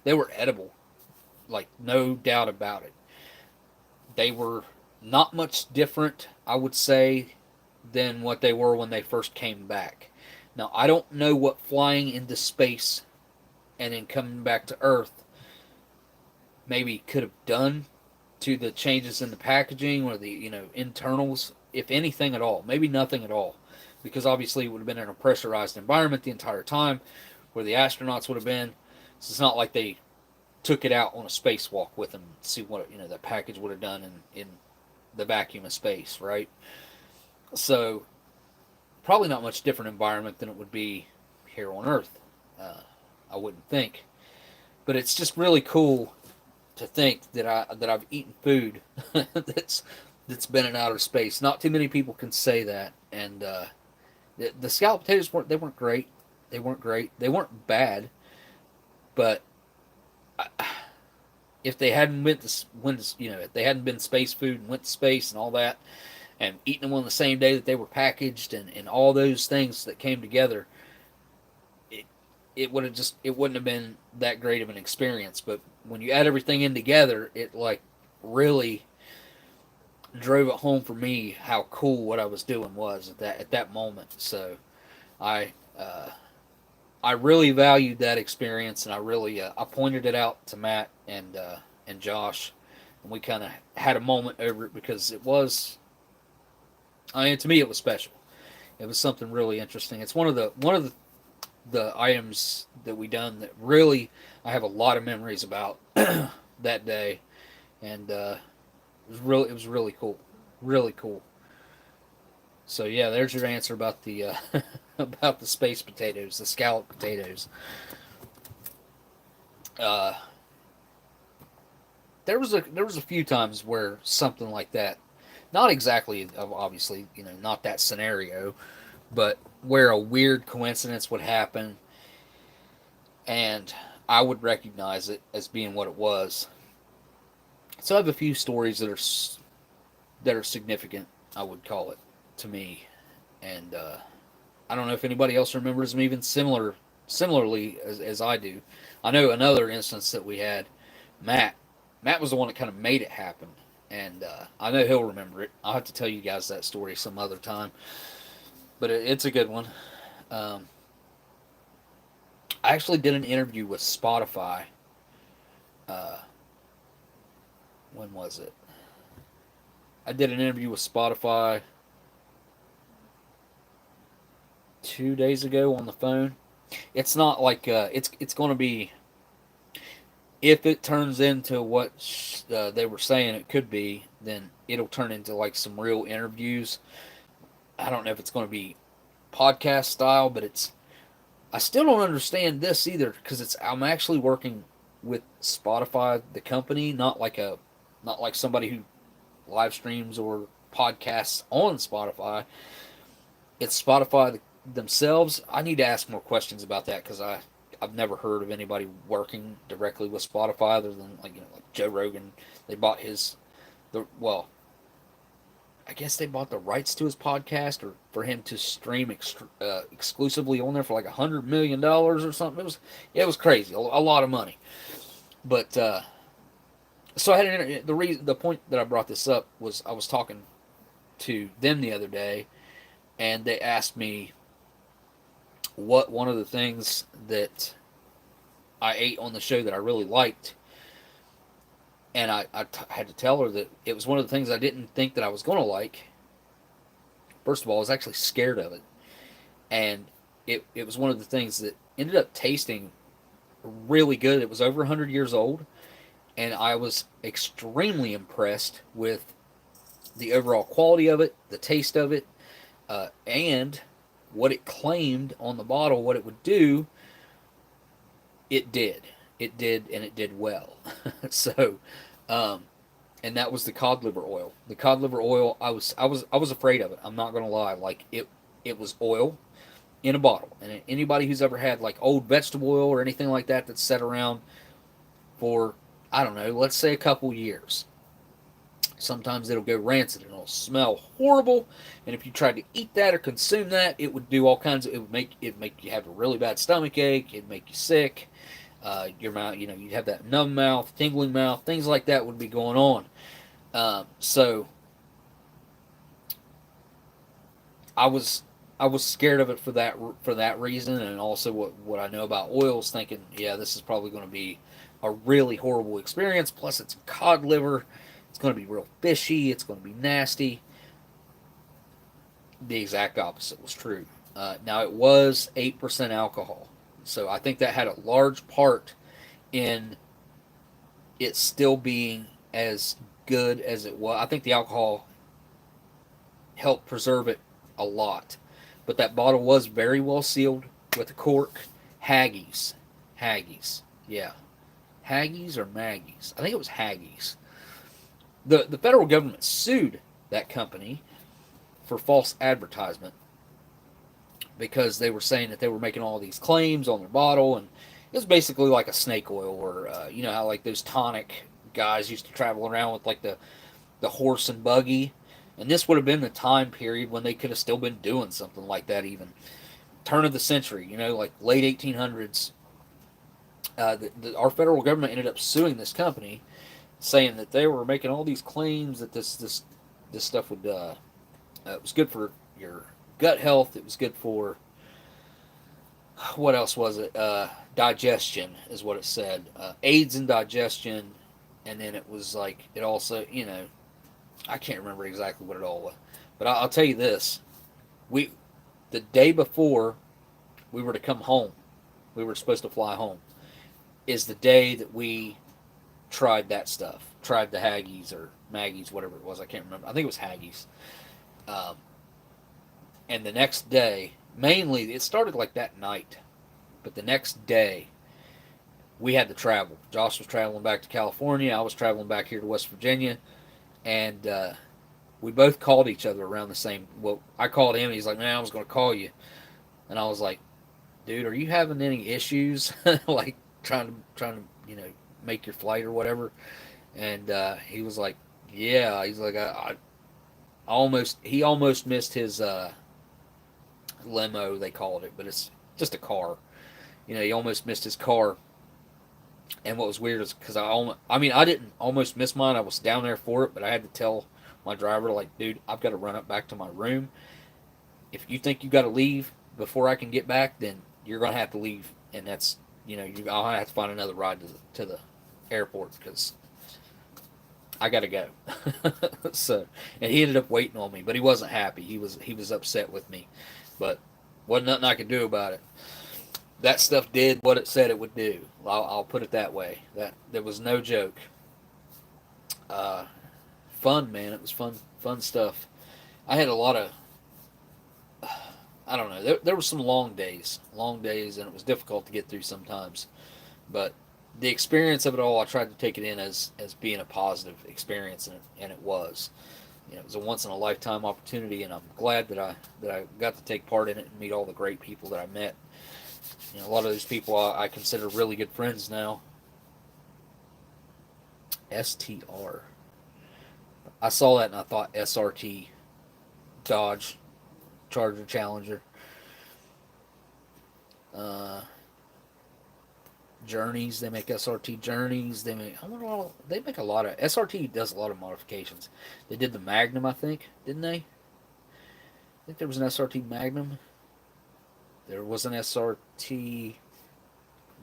They were edible. Like, no doubt about it. They were not much different, I would say, than what they were when they first came back. Now, I don't know what flying into space and then coming back to Earth maybe could have done to the changes in the packaging or the, internals, if anything at all. Maybe nothing at all. Because obviously it would have been in a pressurized environment the entire time where the astronauts would have been. So it's not like they took it out on a spacewalk with them to see what, the package would have done in the vacuum of space, right? So probably not much different environment than it would be here on Earth, I wouldn't think. But it's just really cool to think that I've eaten food that's been in outer space. Not too many people can say that. And the scalloped potatoes weren't great. They weren't great. They weren't bad. But if they hadn't if they hadn't been space food and went to space and all that, and eating them on the same day that they were packaged, and all those things that came together, it wouldn't have been that great of an experience. But when you add everything in together, it like really drove it home for me how cool what I was doing was at that moment. So I really valued that experience, and I really I pointed it out to Matt and Josh, and we kind of had a moment over it because it was, to me, it was special. It was something really interesting. It's one of the items that we done that really I have a lot of memories about that day, and it was really cool, really cool. So yeah, there's your answer about the about the space potatoes, the scalloped potatoes. There was a few times where something like that, not exactly, obviously, not that scenario, but where a weird coincidence would happen, and I would recognize it as being what it was. So I have a few stories that are significant, I would call it, to me, and I don't know if anybody else remembers them even similarly as I do. I know another instance that we had. Matt was the one that kind of made it happen, and I know he'll remember it. I'll have to tell you guys that story some other time. but it's a good one. I actually did an interview with Spotify. Uh, when was it? I did an interview with Spotify 2 days ago on the phone. It's not like it's going to be, if it turns into what they were saying it could be, then it'll turn into like some real interviews. I don't know if it's going to be podcast style, but I still don't understand this either because I'm actually working with Spotify, the company, not like somebody who live streams or podcasts on Spotify. It's Spotify themselves. I need to ask more questions about that because I've never heard of anybody working directly with Spotify other than like Joe Rogan. They bought well, I guess they bought the rights to his podcast or for him to stream exclusively on there for like $100 million or something. It was crazy, a lot of money. But so I had the point that I brought this up was I was talking to them the other day, and they asked me what one of the things that I ate on the show that I really liked, and I had to tell her that it was one of the things I didn't think that I was going to like. First of all, I was actually scared of it, and it was one of the things that ended up tasting really good. It was over 100 years old, and I was extremely impressed with the overall quality of it, the taste of it, and what it claimed on the bottle, what it would do. It did. It did, and it did well. So, um, and that was the cod liver oil. The cod liver oil, I was afraid of it. I'm not gonna lie. Like it was oil in a bottle, and anybody who's ever had like old vegetable oil or anything like that that's set around for, I don't know, let's say a couple years. Sometimes it'll go rancid and it'll smell horrible. And if you tried to eat that or consume that, it would do all kinds of. It would make you have a really bad stomach ache. It'd make you sick. Your mouth, you'd have that numb mouth, tingling mouth, things like that would be going on. So I was I was scared of it for that reason, and also what I know about oils, thinking, yeah, this is probably going to be a really horrible experience. Plus, it's cod liver. It's going to be real fishy. It's going to be nasty. The exact opposite was true. Now, it was 8% alcohol. So I think that had a large part in it still being as good as it was. I think the alcohol helped preserve it a lot. But that bottle was very well sealed with a cork. Haggis. Haggis. Yeah. Haggis or Maggies? I think it was Haggis. The federal government sued that company for false advertisement because they were saying that they were making all these claims on their bottle, and it was basically like a snake oil, or you know how like those tonic guys used to travel around with like the horse and buggy, and this would have been the time period when they could have still been doing something like that, even turn of the century, like late 1800s. Our federal government ended up suing this company, saying that they were making all these claims that this stuff would it was good for your gut health. It was good for, what else was it? Digestion is what it said. Aids in digestion, and then it was like it also, I can't remember exactly what it all was, but I'll tell you this: the day before we were to come home, we were supposed to fly home, is the day that we tried that stuff. Tried the Haggis or Maggies, whatever it was. I can't remember. I think it was Haggis. Um, and the next day, mainly, it started like that night, but the next day, we had to travel. Josh was traveling back to California. I was traveling back here to West Virginia, and we both called each other around the same. Well, I called him, and he's like, "Man, I was going to call you," and I was like, "Dude, are you having any issues, like trying to make your flight or whatever?" And he was like, "Yeah." He's like, I he almost missed his limo, they called it, but it's just a car. He almost missed his car. And what was weird is because I didn't almost miss mine. I was down there for it, but I had to tell my driver, like, dude, I've got to run up back to my room. if you think you got to leave before I can get back, then you're gonna have to leave, and that's I'll have to find another ride to the airport because I gotta go. So, and he ended up waiting on me, but he wasn't happy. He was upset with me, but wasn't nothing I could do about it. That stuff did what it said it would do. I'll put it that way. That was no joke. Uh, Fun, man. It was fun stuff. I had a lot of, I don't know. There were some long days, and it was difficult to get through sometimes. But the experience of it all, I tried to take it in as being a positive experience, and it was. It was a once in a lifetime opportunity, and I'm glad that I got to take part in it and meet all the great people that I met. A lot of those people I consider really good friends now. STR. I saw that and I thought SRT, Dodge Charger Challenger. Journeys, they make SRT Journeys. They make a lot of SRT does a lot of modifications. They did the Magnum, I think, didn't they? I think there was an SRT Magnum. There was an SRT.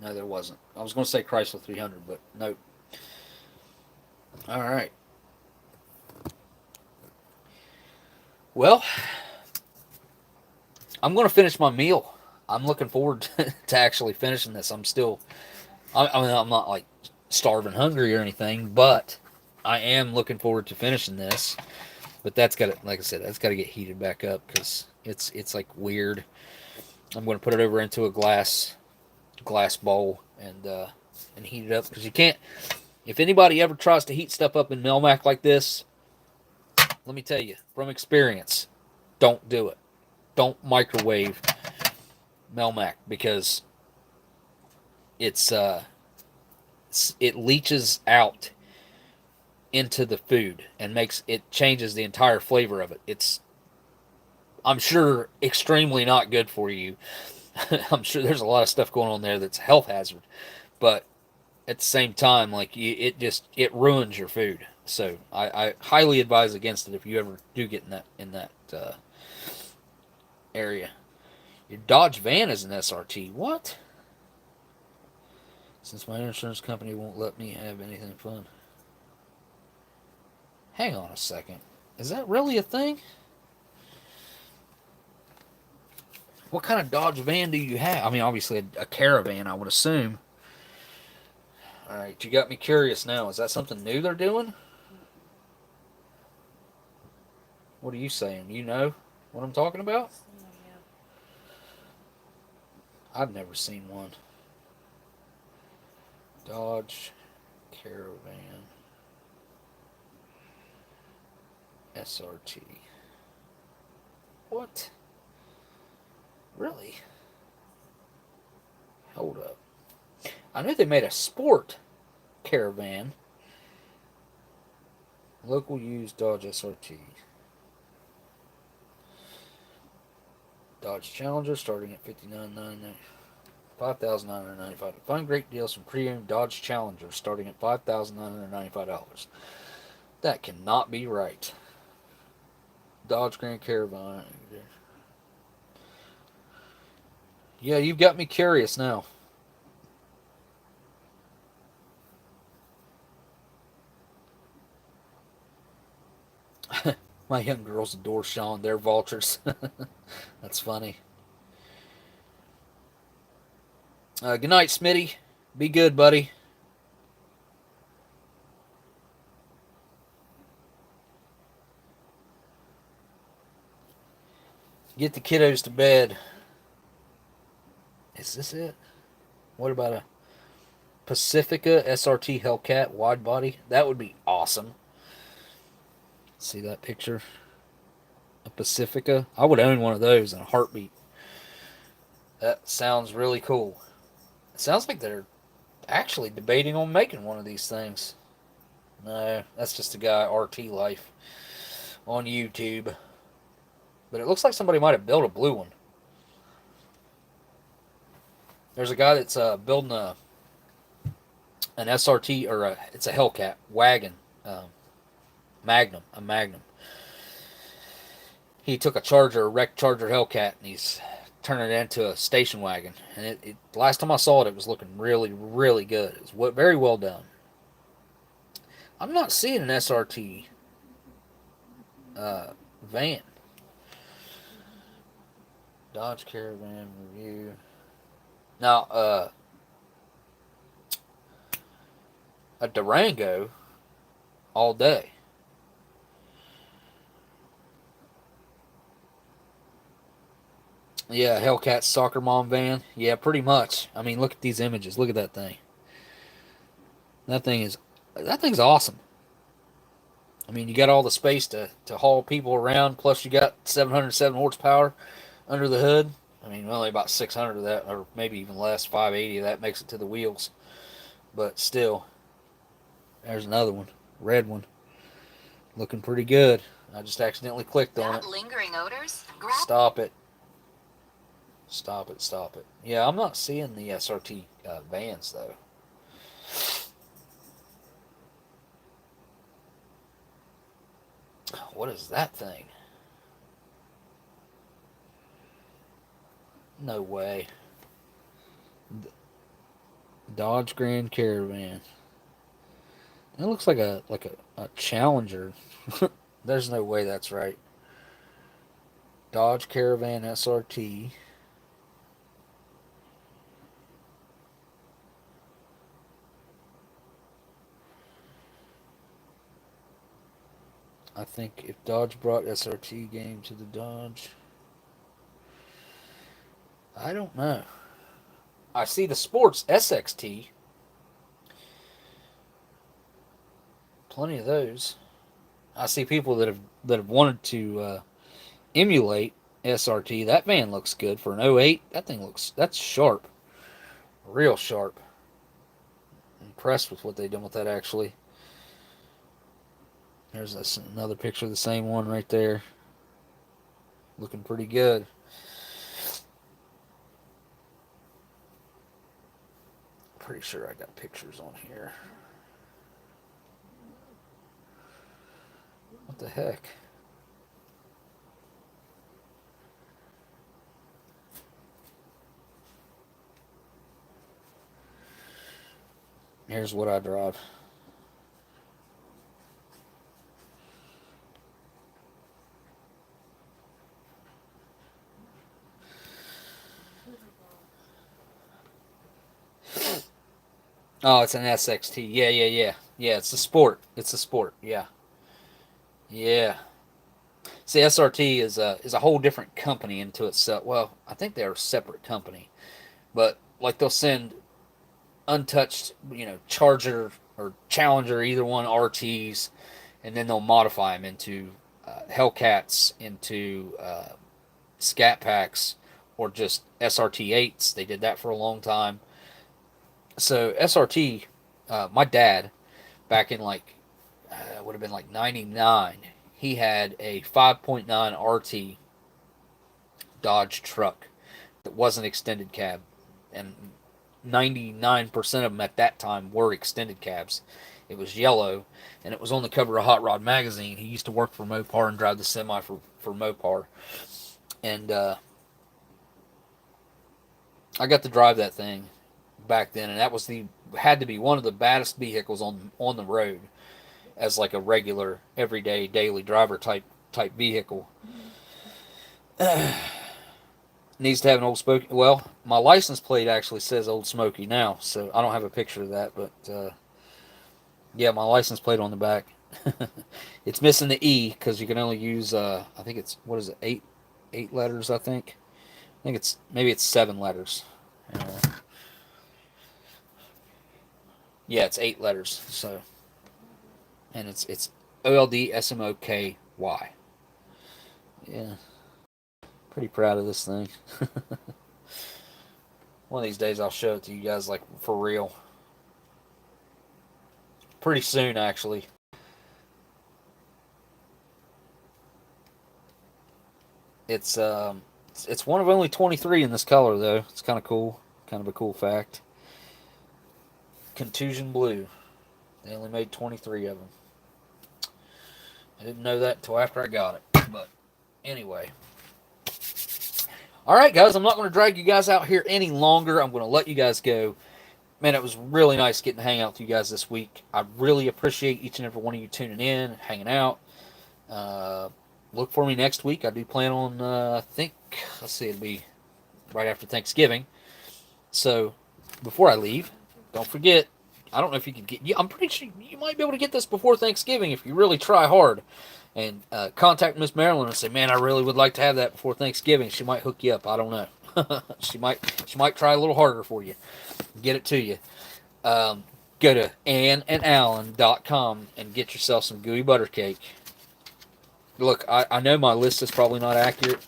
No, there wasn't. I was going to say Chrysler 300, but nope. All right. Well, I'm going to finish my meal. I'm looking forward to actually finishing this. I'm not like starving hungry or anything, but I am looking forward to finishing this. But that's got to, like I said, that's got to get heated back up because it's like weird. I'm going to put it over into a glass bowl and heat it up because you can't. If anybody ever tries to heat stuff up in Melmac like this, let me tell you from experience, don't do it. Don't microwave Melmac because it leaches out into the food and changes the entire flavor of it. It's, I'm sure, extremely not good for you. I'm sure there's a lot of stuff going on there that's a health hazard, but at the same time, like it ruins your food. So I highly advise against it if you ever do get in that area. Your Dodge van is an SRT. What? Since my insurance company won't let me have anything fun. Hang on a second. Is that really a thing? What kind of Dodge van do you have? I mean, obviously a Caravan, I would assume. Alright, you got me curious now. Is that something new they're doing? What are you saying? You know what I'm talking about? I've never seen one. Dodge Caravan SRT. What? Really? Hold up. I knew they made a sport Caravan. Local used Dodge SRT. Dodge Challenger starting at $5,995. Find great deals from pre-owned Dodge Challenger starting at $5,995. That cannot be right. Dodge Grand Caravan. Yeah, you've got me curious now. My young girls adore Sean. They're vultures. That's funny. Good night, Smitty. Be good, buddy. Get the kiddos to bed. Is this it? What about a Pacifica SRT Hellcat wide body? That would be awesome. See that picture? A Pacifica. I would own one of those in a heartbeat. That sounds really cool. It sounds like they're actually debating on making one of these things. No, that's just a guy, RT Life, on YouTube. But it looks like somebody might have built a blue one. There's a guy that's building an SRT, or it's a Hellcat wagon, Magnum, a Magnum. he took a wrecked Charger Hellcat, and he's turning it into a station wagon. And last time I saw it, it was looking really, really good. It was very well done. I'm not seeing an SRT van. Dodge Caravan review. Now, a Durango all day. Yeah, Hellcat soccer mom van. Yeah, pretty much. I mean, look at these images. Look at that thing. That thing's awesome. I mean, you got all the space to haul people around. Plus, you got 707 horsepower under the hood. I mean, only about 600 of that, or maybe even less, 580 of that makes it to the wheels. But still, there's another one, red one, looking pretty good. I just accidentally clicked on it. Lingering odors? Stop it. Stop it, stop it. Yeah, I'm not seeing the SRT vans, though. What is that thing? No way. Dodge Grand Caravan. That looks like a Challenger. There's no way that's right. Dodge Caravan SRT. I think if Dodge brought SRT game to the Dodge, I don't know. I see the Sports SXT. Plenty of those. I see people that have wanted to emulate SRT. That van looks good for an '08. That's sharp, real sharp. Impressed with what they done with that actually. There's another picture of the same one right there. Looking pretty good. Pretty sure I got pictures on here. What the heck? Here's what I drive. Oh, it's an SXT. Yeah. Yeah, it's a Sport. It's a Sport. Yeah. Yeah. See, SRT is a whole different company into itself. Well, I think they're a separate company, but like they'll send untouched, Charger or Challenger, either one, RTs, and then they'll modify them into Hellcats, into Scat Packs, or just SRT8s. They did that for a long time. So SRT, my dad, back in would have been like '99, he had a 5.9 RT Dodge truck that wasn't extended cab, and 99% of them at that time were extended cabs. It was yellow, and it was on the cover of Hot Rod magazine. He used to work for Mopar and drive the semi for Mopar, and I got to drive that thing back then, and that had to be one of the baddest vehicles on the road, as like a regular, everyday, daily driver type vehicle. Needs to have an Oldsmokey. Well, my license plate actually says Oldsmokey now, so I don't have a picture of that, but yeah, my license plate on the back. It's missing the E because you can only use I think it's, what is it, eight letters. I think it's, maybe it's 7 letters. Yeah, it's 8 letters. So, and it's OLDSMOKY. Yeah, pretty proud of this thing. One of these days I'll show it to you guys, like, for real. Pretty soon, actually. It's one of only 23 in this color, though. It's kind of cool. Kind of a cool fact. Contusion blue. They only made 23 of them. I didn't know that until after I got it, but Anyway. All right, guys, I'm not going to drag you guys out here any longer. I'm going to let you guys go. Man, it was really nice getting to hang out with you guys this week. I really appreciate each and every one of you tuning in, hanging out. Look for me next week. I do plan on, I think, let's see, it'll be right after Thanksgiving. So, before I leave, don't forget, I don't know if you can get, I'm pretty sure you might be able to get this before Thanksgiving if you really try hard. And contact Miss Marilyn and say, man, I really would like to have that before Thanksgiving. She might hook you up. I don't know. she might try a little harder for you. Get it to you. Go to AnnandAlan.com and get yourself some gooey butter cake. Look, I know my list is probably not accurate,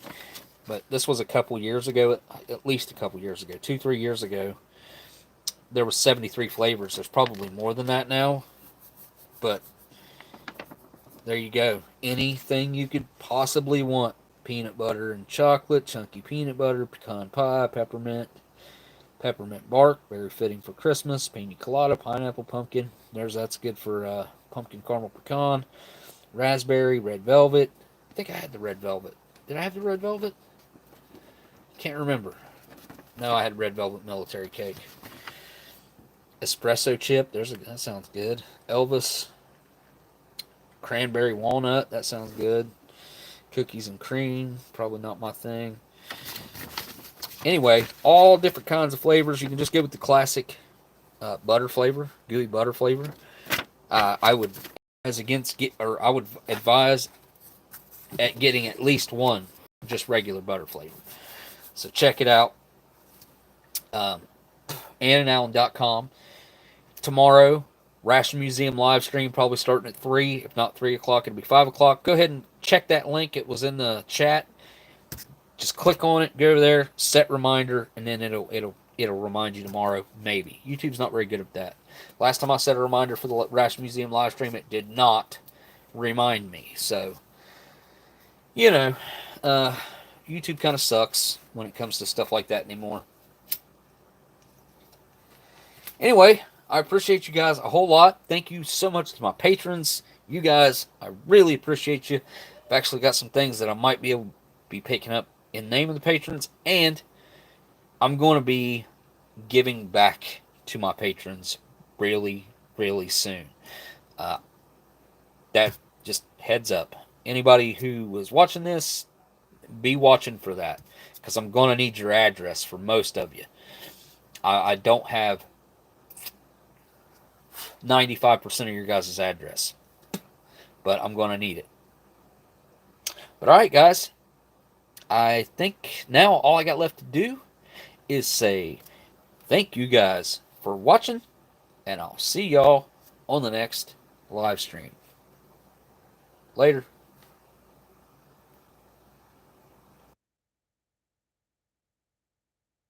but this was a couple years ago, at least a couple years ago, 2-3 years ago. There was 73 flavors. There's probably more than that now, but there you go. Anything you could possibly want. Peanut butter and chocolate, chunky peanut butter, pecan pie, peppermint bark, very fitting for Christmas, pina colada, pineapple, pumpkin. That's good for pumpkin caramel pecan, raspberry, red velvet. I think I had the red velvet. Did I have the red velvet? Can't remember. No, I had red velvet military cake. Espresso chip. That sounds good. Elvis. Cranberry walnut. That sounds good. Cookies and cream. Probably not my thing. Anyway, all different kinds of flavors. You can just go with the classic butter flavor, gooey butter flavor. I would advise at getting at least one just regular butter flavor. So check it out. AnnandAlan.com. Tomorrow, Ration Museum live stream, probably starting at 3. If not 3 o'clock, it'll be 5 o'clock. Go ahead and check that link. It was in the chat. Just click on it, go over there, set reminder, and then it'll remind you tomorrow, maybe. YouTube's not very good at that. Last time I set a reminder for the Ration Museum live stream, it did not remind me. So, YouTube kind of sucks when it comes to stuff like that anymore. Anyway, I appreciate you guys a whole lot. Thank you so much to my patrons. You guys, I really appreciate you. I've actually got some things that I might be able to be picking up in name of the patrons, and I'm going to be giving back to my patrons really, really soon. That just heads up. Anybody who was watching this, be watching for that, because I'm going to need your address for most of you. I don't have 95% of your guys' address, but I'm going to need it. But all right, guys. I think now all I got left to do is say thank you guys for watching, and I'll see y'all on the next live stream. Later.